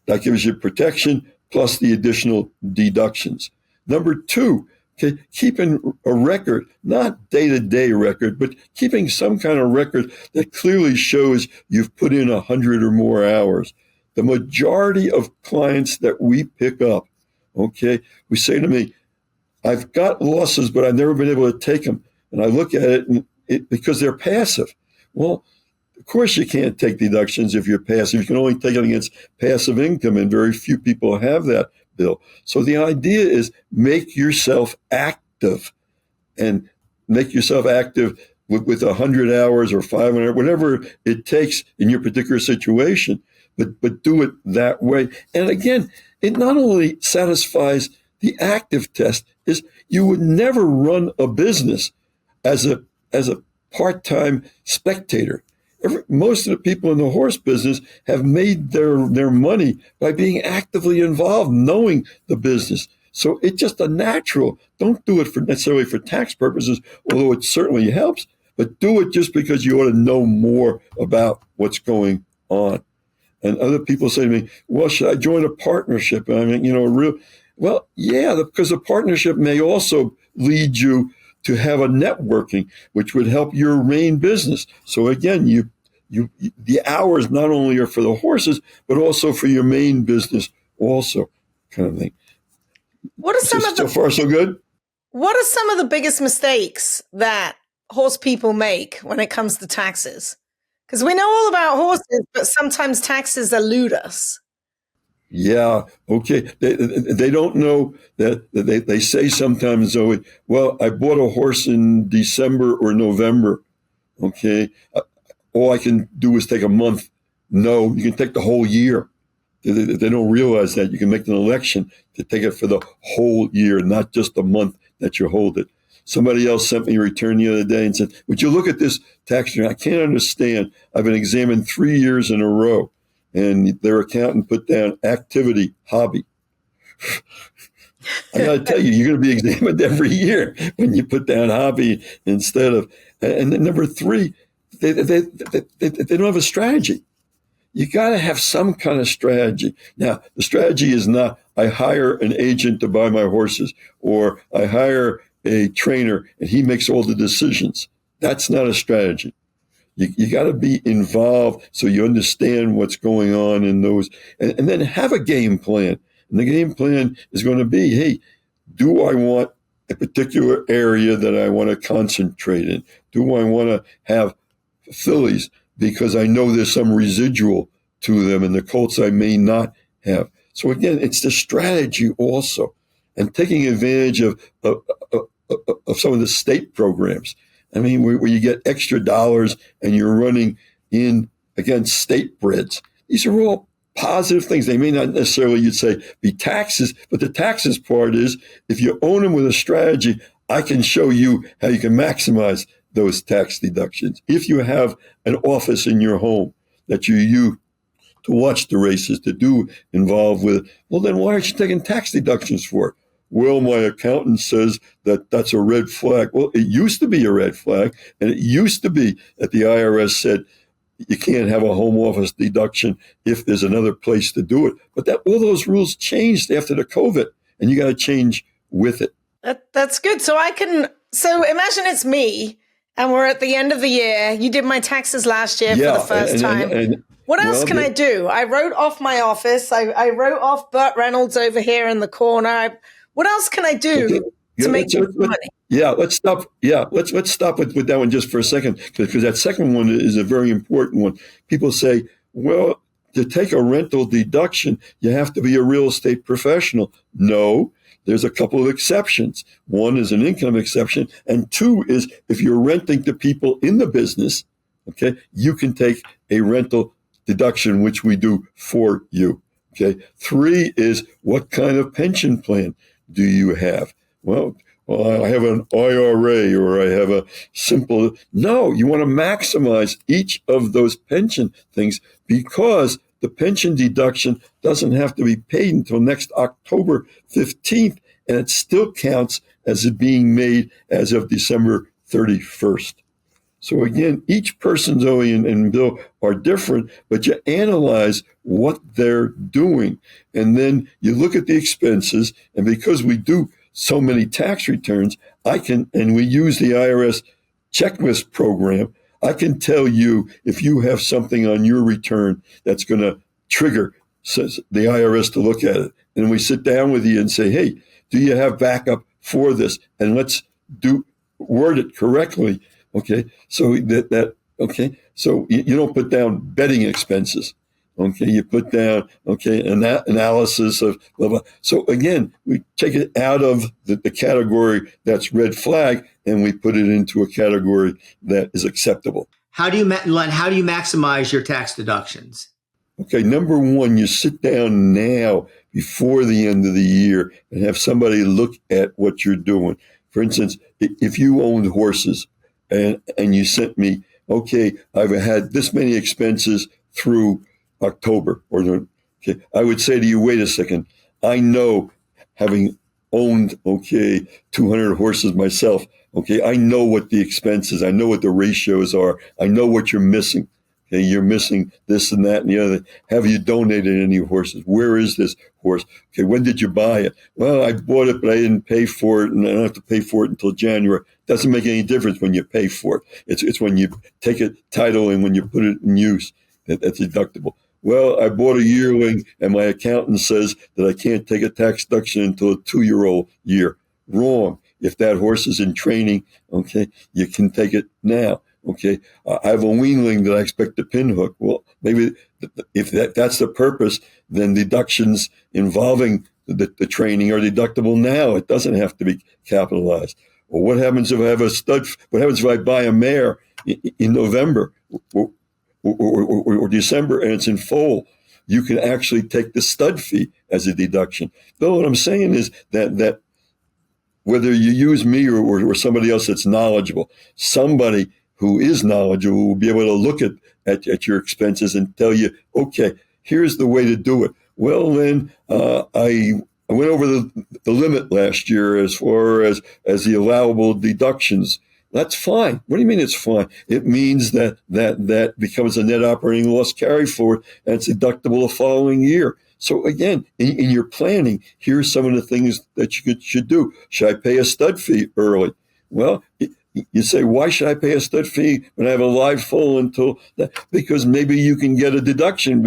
[SPEAKER 9] That gives you protection plus the additional deductions. Number two, okay, keeping a record, not day-to-day record, but keeping some kind of record that clearly shows you've put in 100 or more hours. The majority of clients that we pick up, okay, we say to me, I've got losses, but I've never been able to take them. And I look at it because they're passive. Well, of course you can't take deductions if you're passive. You can only take it against passive income, and very few people have that, Bill. So the idea is make yourself active, and make yourself active with 100 hours or 500, whatever it takes in your particular situation, but do it that way. And again, it not only satisfies the active test, is you would never run a business as a part-time spectator. Most of the people in the horse business have made their money by being actively involved, knowing the business. So it's just a natural. Don't do it necessarily for tax purposes, although it certainly helps, but do it just because you ought to know more about what's going on. And other people say to me, well, should I join a partnership? I mean, well, yeah, because the partnership may also lead you to have a networking, which would help your main business. So again, the hours not only are for the horses, but also for your main business also, kind of thing.
[SPEAKER 3] What are some
[SPEAKER 9] so far so good?
[SPEAKER 3] What are some of the biggest mistakes that horse people make when it comes to taxes? Because we know all about horses, but sometimes taxes elude us.
[SPEAKER 9] Yeah, okay. They don't know that they say sometimes, Zoe, well, I bought a horse in December or November, okay? All I can do is take a month. No, you can take the whole year. They don't realize that. You can make an election to take it for the whole year, not just the month that you hold it. Somebody else sent me a return the other day and said, would you look at this tax return? I can't understand. I've been examined 3 years in a row. And their accountant put down activity, hobby. I got to tell you, you're going to be examined every year when you put down hobby instead of. And then number three, they don't have a strategy. You got to have some kind of strategy. Now, the strategy is not I hire an agent to buy my horses, or I hire a trainer and he makes all the decisions. That's not a strategy. You got to be involved so you understand what's going on in those, and then have a game plan. And the game plan is going to be, hey, do I want a particular area that I want to concentrate in? Do I want to have fillies because I know there's some residual to them, and the Colts I may not have. So again, it's the strategy also, and taking advantage of some of the state programs. I mean, where you get extra dollars and you're running in against state breds. These are all positive things. They may not necessarily, you'd say, be taxes, but the taxes part is if you own them with a strategy, I can show you how you can maximize those tax deductions. If you have an office in your home that you use to watch the races, to do involved with, well, then why aren't you taking tax deductions for it? Well, my accountant says that that's a red flag. Well, it used to be a red flag, and it used to be that the IRS said you can't have a home office deduction if there's another place to do it. But all those rules changed after the COVID, and you got to change with it.
[SPEAKER 3] That's good. So imagine it's me, and we're at the end of the year. You did my taxes last year for the first time. What else can I do? I wrote off my office. I wrote off Burt Reynolds over here in the corner. What else can I do to make money?
[SPEAKER 9] Yeah, let's stop. Yeah, let's stop with that one just for a second, because that second one is a very important one. People say, well, to take a rental deduction, you have to be a real estate professional. No, there's a couple of exceptions. One is an income exception, and two is if you're renting to people in the business, okay, you can take a rental deduction, which we do for you. Okay. Three is what kind of pension plan do you have? Well, I have an IRA or I have a simple. No, you want to maximize each of those pension things because the pension deduction doesn't have to be paid until next October 15th, and it still counts as it being made as of December 31st. So again, each person, Zoe and Bill, are different, but you analyze what they're doing. And then you look at the expenses. And because we do so many tax returns, and we use the IRS checklist program, I can tell you if you have something on your return that's going to trigger the IRS to look at it. And we sit down with you and say, hey, do you have backup for this? And let's word it correctly. Okay, so so you don't put down betting expenses. Okay, you put down analysis of blah, blah. So again, we take it out of the category that's red flag, and we put it into a category that is acceptable.
[SPEAKER 2] How do you maximize your tax deductions?
[SPEAKER 9] Okay, number one, you sit down now before the end of the year and have somebody look at what you're doing. For instance, if you owned horses, and you sent me, okay, I've had this many expenses through October. I would say to you, wait a second. I know, having owned, 200 horses myself, I know what the expenses, I know what the ratios are. I know what you're missing. Okay, you're missing this and that and the other. Have you donated any horses? Where is this horse? Okay, when did you buy it? Well, I bought it, but I didn't pay for it, and I don't have to pay for it until January. Doesn't make any difference when you pay for it. It's when you take a title and when you put it in use that's deductible. Well, I bought a yearling, and my accountant says that I can't take a tax deduction until a 2-year-old year. Wrong. If that horse is in training, you can take it now. Okay, I have a weanling that I expect to pinhook. Well, maybe if that's the purpose, then deductions involving the training are deductible now. It doesn't have to be capitalized. Or what happens if I have a stud? What happens if I buy a mare in November or December and it's in foal? You can actually take the stud fee as a deduction. Though what I'm saying is that whether you use me or somebody else that's knowledgeable, somebody who is knowledgeable will be able to look at your expenses and tell you, okay, here's the way to do it. Well, then I went over the limit last year as far as the allowable deductions. That's fine. What do you mean it's fine? It means that becomes a net operating loss carry forward, and it's deductible the following year. So again, in your planning, here's some of the things that you should do. Should I pay a stud fee early? Well, you say, why should I pay a stud fee when I have a live foal until that? Because maybe you can get a deduction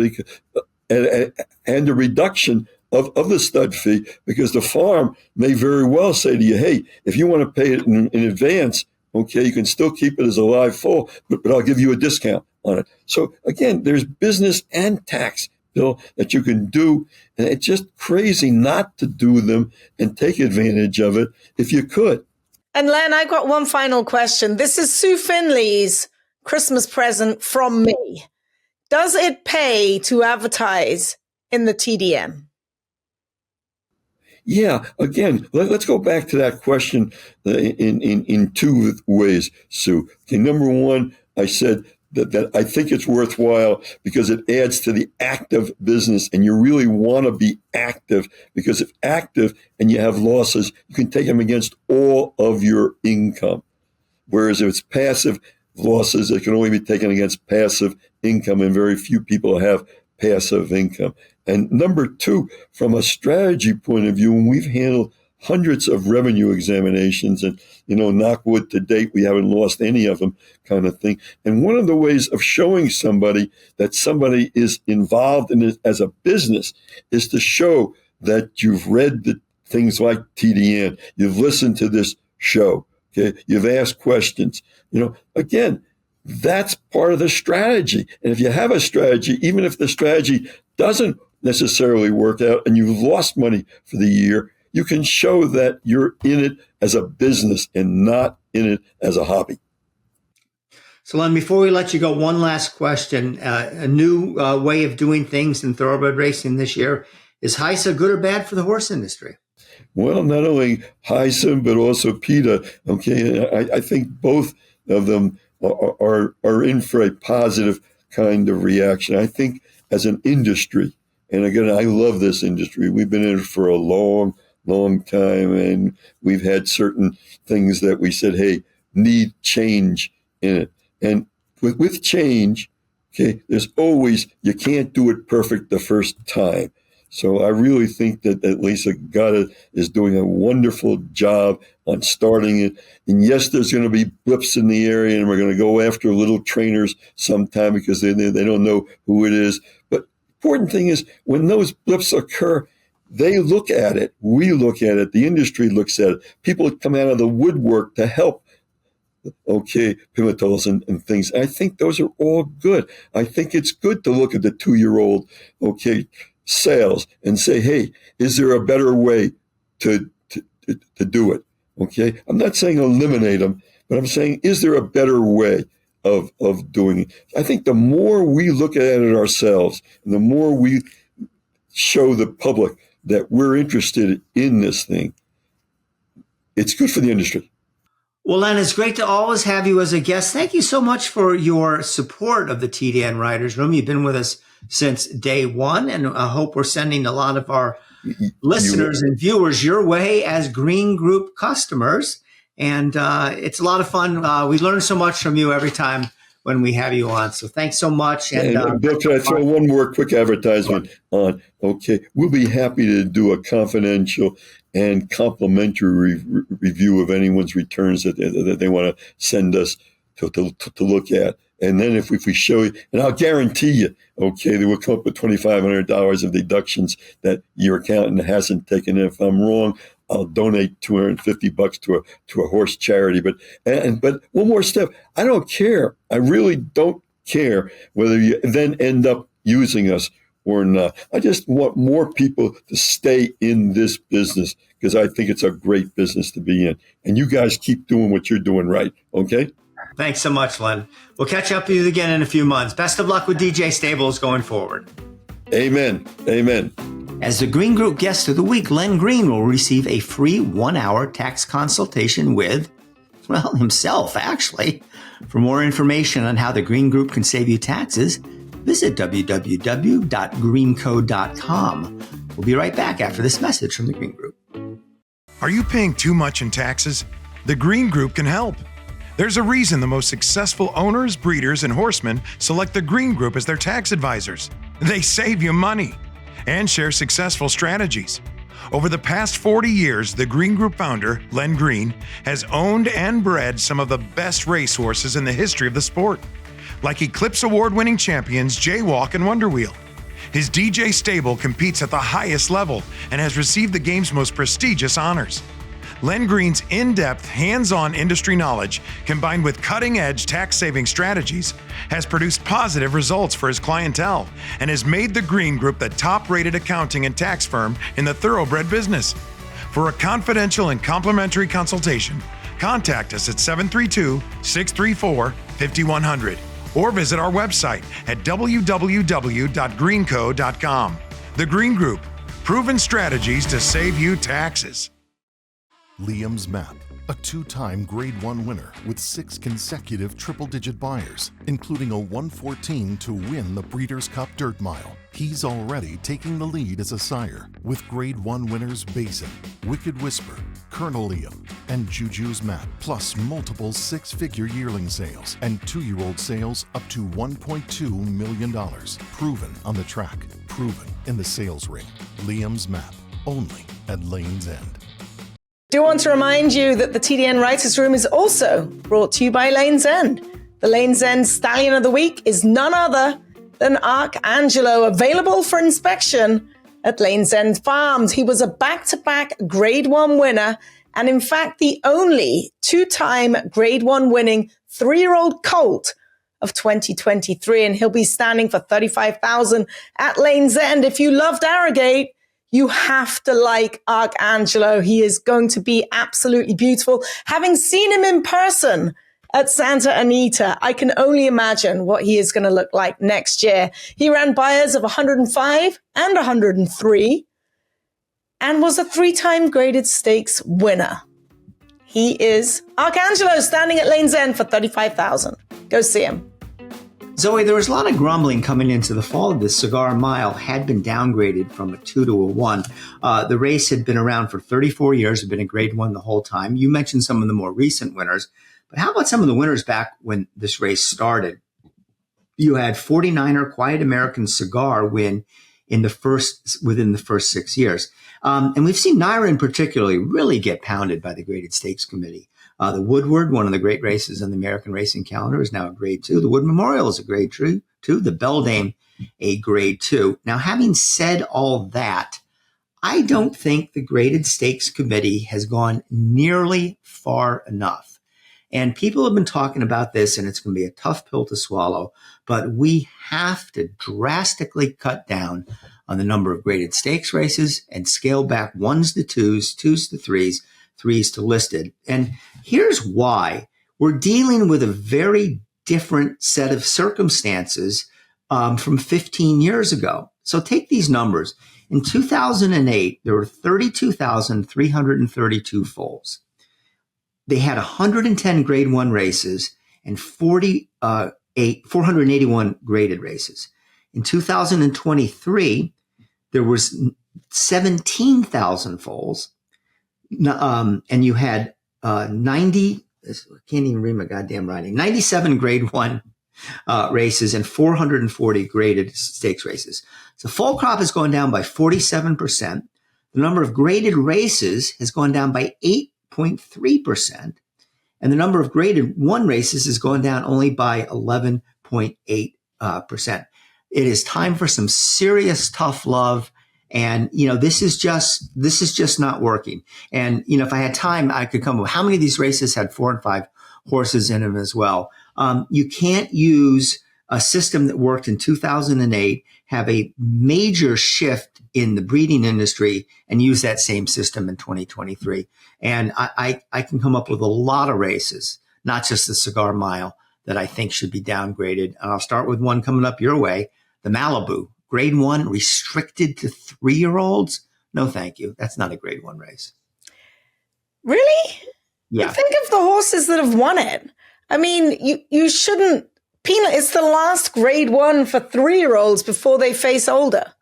[SPEAKER 9] and a reduction of the stud fee, because the farm may very well say to you, hey, if you want to pay it in advance, you can still keep it as a live foal, but I'll give you a discount. on it. So again, there's business and tax, Bill, that you can do. And it's just crazy not to do them and take advantage of it if you could.
[SPEAKER 3] And Len, I got one final question. This is Sue Finley's Christmas present from me. Does it pay to advertise in the TDN?
[SPEAKER 9] Yeah, again, let's go back to that question in two ways, Sue. Okay, number one, I said that I think it's worthwhile because it adds to the active business, and you really want to be active, because if active and you have losses, you can take them against all of your income. Whereas if it's passive losses, it can only be taken against passive income, and very few people have passive income. And number two, from a strategy point of view, when we've handled hundreds of revenue examinations, and, knock wood, to date, we haven't lost any of them, kind of thing. And one of the ways of showing somebody that somebody is involved in it as a business is to show that you've read the things like TDN, you've listened to this show, okay, you've asked questions. Again, that's part of the strategy. And if you have a strategy, even if the strategy doesn't necessarily work out and you've lost money for the year, you can show that you're in it as a business and not in it as a hobby.
[SPEAKER 2] So, Len, before we let you go, one last question. A new way of doing things in thoroughbred racing this year. Is HISA good or bad for the horse industry?
[SPEAKER 9] Well, not only HISA, but also PETA. Okay, I think both of them are in for a positive kind of reaction. I think as an industry, and again, I love this industry. We've been in it for a long time, and we've had certain things that we said, hey, need change in it. And with change, okay, there's always, you can't do it perfect the first time. So I really think that Lisa Gutta is doing a wonderful job on starting it. And yes, there's going to be blips in the area, and we're going to go after little trainers sometime because they don't know who it is. But important thing is, when those blips occur, they look at it, we look at it, the industry looks at it. People come out of the woodwork to help, okay, pivotals and things. I think those are all good. I think it's good to look at the 2-year-old, okay, sales and say, hey, is there a better way to do it? Okay, I'm not saying eliminate them, but I'm saying, is there a better way of doing it? I think the more we look at it ourselves, and the more we show the public that we're interested in this thing, it's good for the industry.
[SPEAKER 2] Well, Len, it's great to always have you as a guest. Thank you so much for your support of the TDN Writers Room. You've been with us since day one, and I hope we're sending a lot of our listeners and viewers your way as Green Group customers. And it's a lot of fun. We learn so much from you every time when we have you on. So thanks so much. And
[SPEAKER 9] Bill, can I throw one more quick advertisement on? Okay, we'll be happy to do a confidential and complimentary review of anyone's returns that they want to send us to look at. And then if we show you, and I'll guarantee you, okay, that we'll come up with $2,500 of deductions that your accountant hasn't taken. And if I'm wrong, I'll donate $250 to a horse charity. But one more step, I don't care. I really don't care whether you then end up using us or not. I just want more people to stay in this business because I think it's a great business to be in. And you guys keep doing what you're doing right, okay?
[SPEAKER 2] Thanks so much, Len. We'll catch up with you again in a few months. Best of luck with DJ Stables going forward.
[SPEAKER 9] Amen. Amen.
[SPEAKER 2] As the Green Group Guest of the Week, Len Green will receive a free 1-hour tax consultation with, well, himself, actually. For more information on how the Green Group can save you taxes, visit www.greenco.com. We'll be right back after this message from the Green Group.
[SPEAKER 10] Are you paying too much in taxes? The Green Group can help. There's a reason the most successful owners, breeders, and horsemen select the Green Group as their tax advisors. They save you money and share successful strategies. Over the past 40 years, the Green Group founder, Len Green, has owned and bred some of the best racehorses in the history of the sport, like Eclipse Award-winning champions Jaywalk and Wonderwheel. His DJ stable competes at the highest level and has received the game's most prestigious honors. Len Green's in-depth, hands-on industry knowledge, combined with cutting-edge tax-saving strategies, has produced positive results for his clientele and has made the Green Group the top-rated accounting and tax firm in the Thoroughbred business. For a confidential and complimentary consultation, contact us at 732-634-5100 or visit our website at www.greenco.com. The Green Group, proven strategies to save you taxes.
[SPEAKER 11] Liam's Map, a two-time Grade 1 winner with 6 consecutive triple-digit buyers, including a 114 to win the Breeders' Cup Dirt Mile. He's already taking the lead as a sire, with Grade 1 winners Basin, Wicked Whisper, Colonel Liam, and Juju's Map, plus multiple 6-figure yearling sales and 2-year-old sales up to $1.2 million. Proven on the track, proven in the sales ring. Liam's Map, only at Lane's End.
[SPEAKER 3] Do want to remind you that the TDN Writers Room is also brought to you by Lane's End. The Lane's End Stallion of the Week is none other than Arcangelo, available for inspection at Lane's End Farms. He was a back-to-back Grade 1 winner, and in fact, the only 2-time Grade 1 winning 3-year-old colt of 2023, and he'll be standing for $35,000 at Lane's End. If you loved Arrogate, you have to like Arcangelo. He is going to be absolutely beautiful. Having seen him in person at Santa Anita, I can only imagine what he is going to look like next year. He ran buyers of 105 and 103 and was a 3-time graded stakes winner. He is Arcangelo, standing at Lane's End for $35,000. Go see him.
[SPEAKER 2] Zoe, there was a lot of grumbling coming into the fall. The Cigar Mile had been downgraded from a 2 to a 1. The race had been around for 34 years, had been a Grade 1 the whole time. You mentioned some of the more recent winners, but how about some of the winners back when this race started? You had 49er Quiet American Cigar win within the first 6 years. And we've seen Naira in particular really get pounded by the Graded Stakes Committee. The Woodward, one of the great races on the American racing calendar, is now a Grade 2. The Wood Memorial is a Grade 2. The Beldame, a Grade 2. Now, having said all that, I don't think the Graded Stakes Committee has gone nearly far enough. And people have been talking about this, and it's going to be a tough pill to swallow, but we have to drastically cut down on the number of graded stakes races and scale back 1s to 2s, 2s to 3s, 3s to listed. And here's why. We're dealing with a very different set of circumstances from 15 years ago. So take these numbers. In 2008, there were 32,332 foals. They had 110 Grade 1 races and 481 graded races. In 2023, there was 17,000 foals. And you had 90, I can't even read my goddamn writing, 97 Grade 1 races and 440 graded stakes races. So foal crop has gone down by 47%. The number of graded races has gone down by 8.3%. And the number of Graded 1 races has gone down only by 11.8%. It is time for some serious tough love. And, this is just not working. And, if I had time, I could come up with how many of these races had 4 and 5 horses in them as well. You can't use a system that worked in 2008, have a major shift in the breeding industry and use that same system in 2023. And I can come up with a lot of races, not just the Cigar Mile, that I think should be downgraded. And I'll start with one coming up your way, the Malibu. Grade 1 restricted to 3-year-olds? No, thank you. That's not a Grade 1 race.
[SPEAKER 3] Really?
[SPEAKER 2] Yeah.
[SPEAKER 3] But think of the horses that have won it. I mean, you shouldn't penalize. It's the last Grade 1 for 3-year-olds before they face older.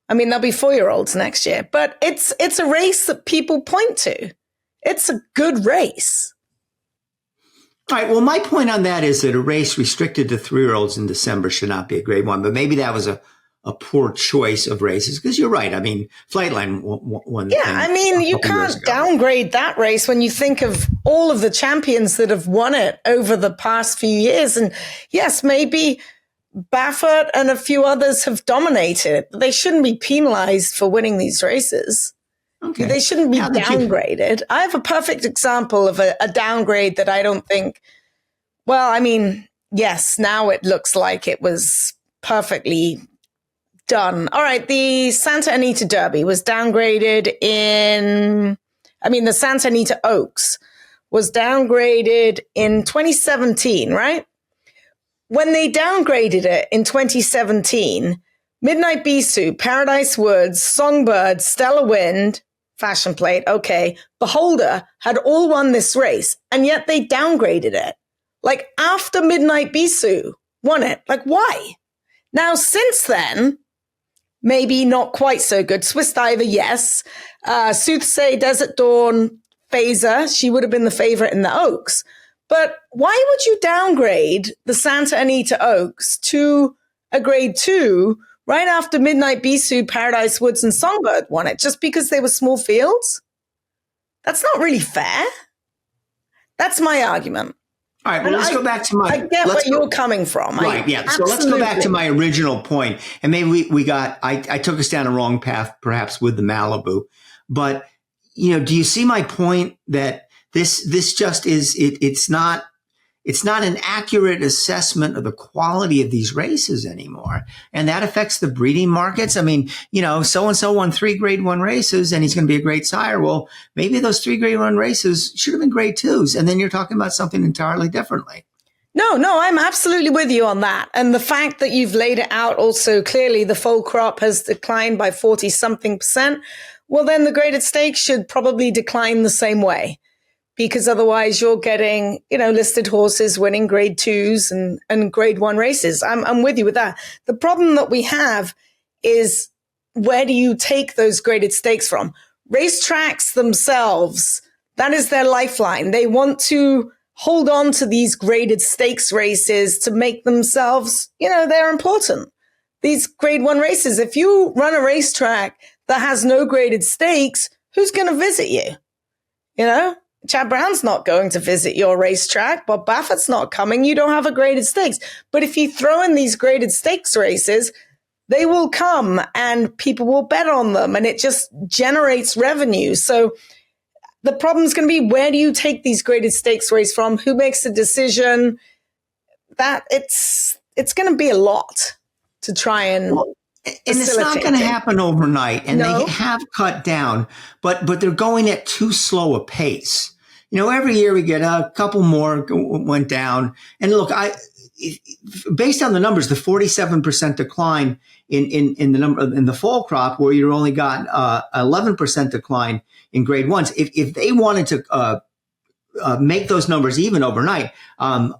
[SPEAKER 3] I mean, they'll be 4-year-olds next year, but it's a race that people point to. It's a good race.
[SPEAKER 2] All right. Well, my point on that is that a race restricted to 3-year-olds in December should not be a Grade 1, but maybe that was a poor choice of races because you're right. I mean, Flightline won.
[SPEAKER 3] Yeah, I mean, you can't downgrade that race when you think of all of the champions that have won it over the past few years. And yes, maybe Baffert and a few others have dominated, but they shouldn't be penalized for winning these races.
[SPEAKER 2] Okay.
[SPEAKER 3] They shouldn't be downgraded. I have a perfect example of a downgrade that I don't think, well, I mean, yes, now it looks like it was perfectly done. All right, the Santa Anita Derby was downgraded the Santa Anita Oaks was downgraded in 2017, right? When they downgraded it in 2017, Midnight Bisou, Paradise Woods, Songbird, Stellar Wind, Fashion Plate, okay, Beholder had all won this race, and yet they downgraded it. Like, after Midnight Bisou won it. Like, why? Now, since then, maybe not quite so good. Swiss Diver, yes. Soothsay, Desert Dawn, Phaser, she would have been the favorite in the Oaks. But why would you downgrade the Santa Anita Oaks to a grade 2 right after Midnight Bisou, Paradise Woods, and Songbird won it, just because they were small fields? That's not really fair. That's my argument.
[SPEAKER 2] All right, well, let's go back to my...
[SPEAKER 3] I get where you're coming from.
[SPEAKER 2] Right, yeah. So let's go back to my original point. And maybe I took us down a wrong path, perhaps, with the Malibu. But, do you see my point that this just is, it's not an accurate assessment of the quality of these races anymore. And that affects the breeding markets. I mean, so-and-so won 3 grade 1 races and he's going to be a great sire. Well, maybe those 3 grade 1 races should have been grade 2s. And then you're talking about something entirely differently.
[SPEAKER 3] No, I'm absolutely with you on that. And the fact that you've laid it out also clearly, the foal crop has declined by 40-something%. Well, then the graded stakes should probably decline the same way. Because otherwise you're getting, listed horses winning grade 2s and grade 1 races. I'm with you with that. The problem that we have is, where do you take those graded stakes from? Racetracks themselves, that is their lifeline. They want to hold on to these graded stakes races to make themselves, they're important. These grade 1 races, if you run a racetrack that has no graded stakes, who's going to visit you? Chad Brown's not going to visit your racetrack. Bob Baffert's not coming. You don't have a graded stakes. But if you throw in these graded stakes races, they will come and people will bet on them, and it just generates revenue. So the problem is going to be, where do you take these graded stakes races from? Who makes the decision? That it's going to be a lot to try and...
[SPEAKER 2] And it's not going to happen overnight, and they have cut down, but they're going at too slow a pace. Every year we get a couple more went down. And look, based on the numbers, the 47% decline in the fall crop, where you only got 11% decline in grade 1s. If they wanted to make those numbers even overnight,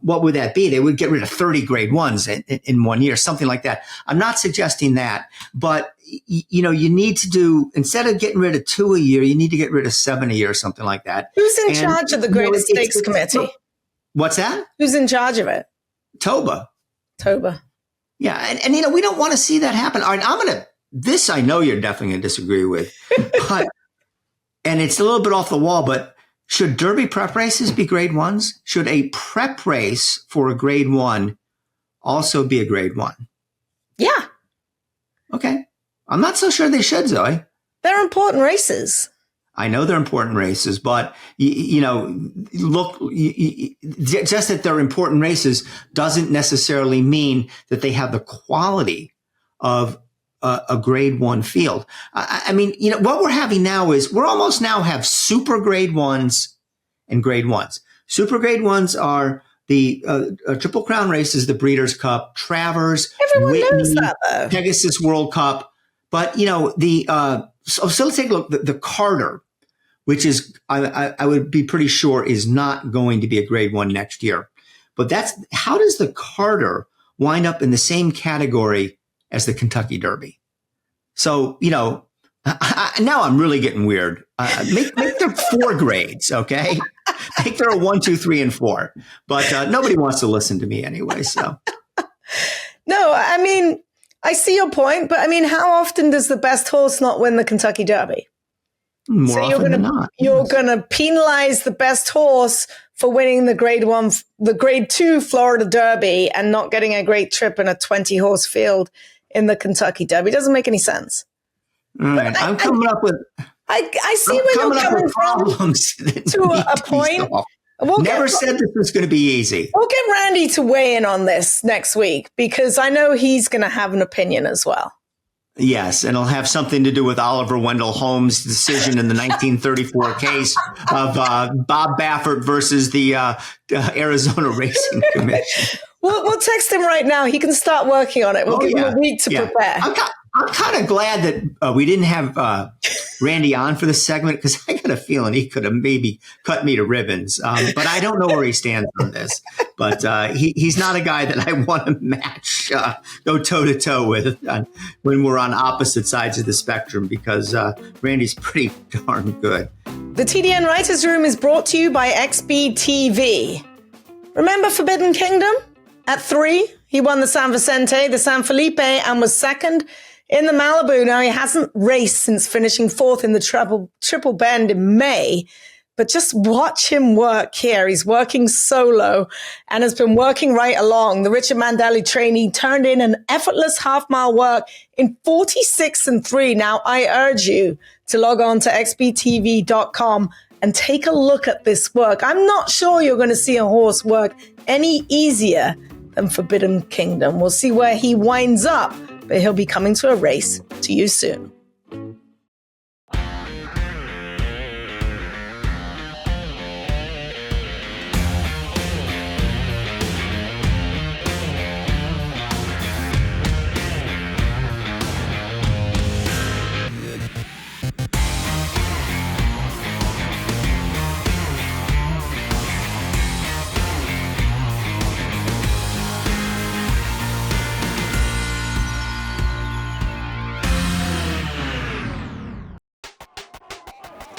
[SPEAKER 2] what would that be? They would get rid of 30 grade 1s in 1 year, something like that. I'm not suggesting that, but you need to do, instead of getting rid of 2 a year, you need to get rid of 7 a year or something like that.
[SPEAKER 3] Who's in charge of the graded stakes committee?
[SPEAKER 2] What's that?
[SPEAKER 3] Who's in charge of it?
[SPEAKER 2] Toba. Yeah. And we don't want to see that happen. All right, this I know you're definitely going to disagree with, but, and it's a little bit off the wall, but should Derby prep races be grade 1s? Should a prep race for a grade 1 also be a grade 1?
[SPEAKER 3] Yeah.
[SPEAKER 2] Okay. I'm not so sure they should, Zoe.
[SPEAKER 3] They're important races.
[SPEAKER 2] I know they're important races, but look, just that they're important races doesn't necessarily mean that they have the quality of a grade 1 field. I mean, what we're having now is we're almost now have super grade 1s and grade 1s. Super grade 1s are the Triple Crown races, the Breeders' Cup, Travers,
[SPEAKER 3] everyone
[SPEAKER 2] Whitney,
[SPEAKER 3] knows that, though.
[SPEAKER 2] Pegasus World Cup. But, so let's take a look. The Carter, which is, I would be pretty sure is not going to be a grade 1 next year. But how does the Carter wind up in the same category as the Kentucky Derby? So, now I'm really getting weird. Make there 4 grades, okay? Make there a 1, 2, 3, and 4. But nobody wants to listen to me anyway, so.
[SPEAKER 3] No, I mean, I see your point, but I mean, how often does the best horse not win the Kentucky Derby?
[SPEAKER 2] More often than not.
[SPEAKER 3] You're going to penalize the best horse for winning the grade 2 Florida Derby and not getting a great trip in a 20 horse field in the Kentucky Derby. It doesn't make any sense.
[SPEAKER 2] All right. I'm coming up with
[SPEAKER 3] I see where you're coming from to a point.
[SPEAKER 2] Never said this was going to be easy.
[SPEAKER 3] We'll get Randy to weigh in on this next week because I know he's going to have an opinion as well.
[SPEAKER 2] Yes, and it'll have something to do with Oliver Wendell Holmes' decision in the 1934 case of Bob Baffert versus the Arizona Racing Commission.
[SPEAKER 3] We'll text him right now. He can start working on it. We'll give him a week to prepare.
[SPEAKER 2] I'm kind of glad that we didn't have Randy on for this segment because I got a feeling he could have maybe cut me to ribbons. But I don't know where he stands on this. But he's not a guy that I want to match, go toe-to-toe with when we're on opposite sides of the spectrum because Randy's pretty darn good.
[SPEAKER 3] The TDN Writers Room is brought to you by XBTV. Remember Forbidden Kingdom? At 3, he won the San Vicente, the San Felipe, and was second in the Malibu. Now, he hasn't raced since finishing 4th in the Triple Bend in May, but just watch him work here. He's working solo and has been working right along. The Richard Mandelli trainee turned in an effortless half-mile work in 46.3. Now, I urge you to log on to xbtv.com and take a look at this work. I'm not sure you're going to see a horse work any easier than Forbidden Kingdom. We'll see where he winds up, but he'll be coming to a race to you soon.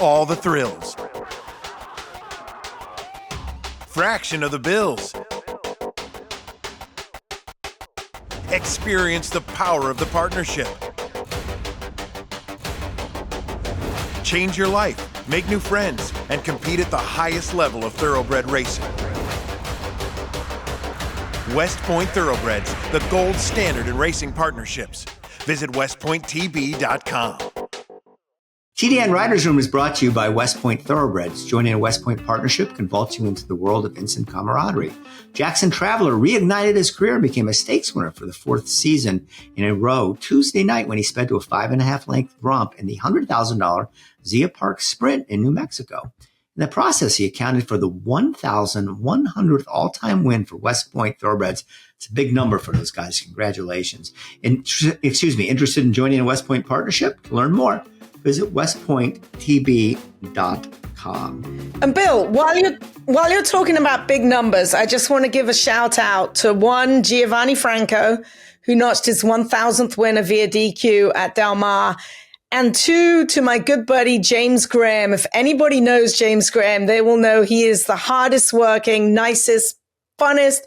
[SPEAKER 10] All the thrills. Fraction of the bills. Experience the power of the partnership. Change your life, make new friends, and compete at the highest level of thoroughbred racing. West Point Thoroughbreds, the gold standard in racing partnerships. Visit westpointtb.com.
[SPEAKER 2] TDN Writers Room is brought to you by West Point Thoroughbreds. Joining a West Point partnership can vault you into the world of instant camaraderie. Jackson Traveler reignited his career and became a stakes winner for the 4th season in a row Tuesday night when he sped to a 5.5 length romp in the $100,000 Zia Park Sprint in New Mexico. In the process, he accounted for the 1,100th all-time win for West Point Thoroughbreds. It's a big number for those guys. Congratulations. Interested in joining a West Point partnership? To learn more, visit westpointtb.com.
[SPEAKER 3] And Bill, while you're talking about big numbers, I just want to give a shout out to one, Giovanni Franco, who notched his 1,000th win via DQ at Del Mar, and 2, to my good buddy James Graham. If anybody knows James Graham, they will know he is the hardest working, nicest, funnest,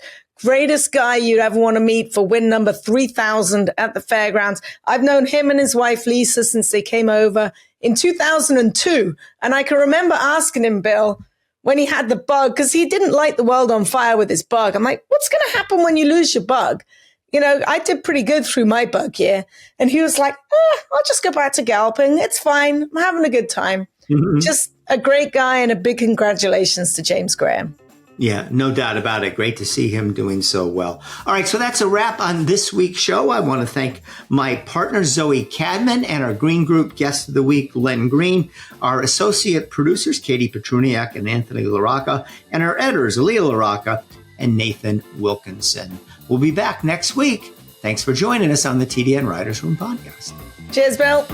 [SPEAKER 3] greatest guy you'd ever want to meet for win number 3,000 at the fairgrounds. I've known him and his wife, Lisa, since they came over in 2002. And I can remember asking him, Bill, when he had the bug, because he didn't light the world on fire with his bug. I'm like, what's going to happen when you lose your bug? You know, I did pretty good through my bug year. And he was like, I'll just go back to galloping. It's fine. I'm having a good time. Mm-hmm. Just a great guy, and a big congratulations to James Graham.
[SPEAKER 2] Yeah, no doubt about it. Great to see him doing so well. All right, so that's a wrap on this week's show. I want to thank my partner, Zoe Cadman, and our Green Group guest of the week, Len Green, our associate producers, Katie Petruniak and Anthony LaRocca, and our editors, Aaliyah LaRocca and Nathan Wilkinson. We'll be back next week. Thanks for joining us on the TDN Writers Room podcast.
[SPEAKER 3] Cheers, Bill.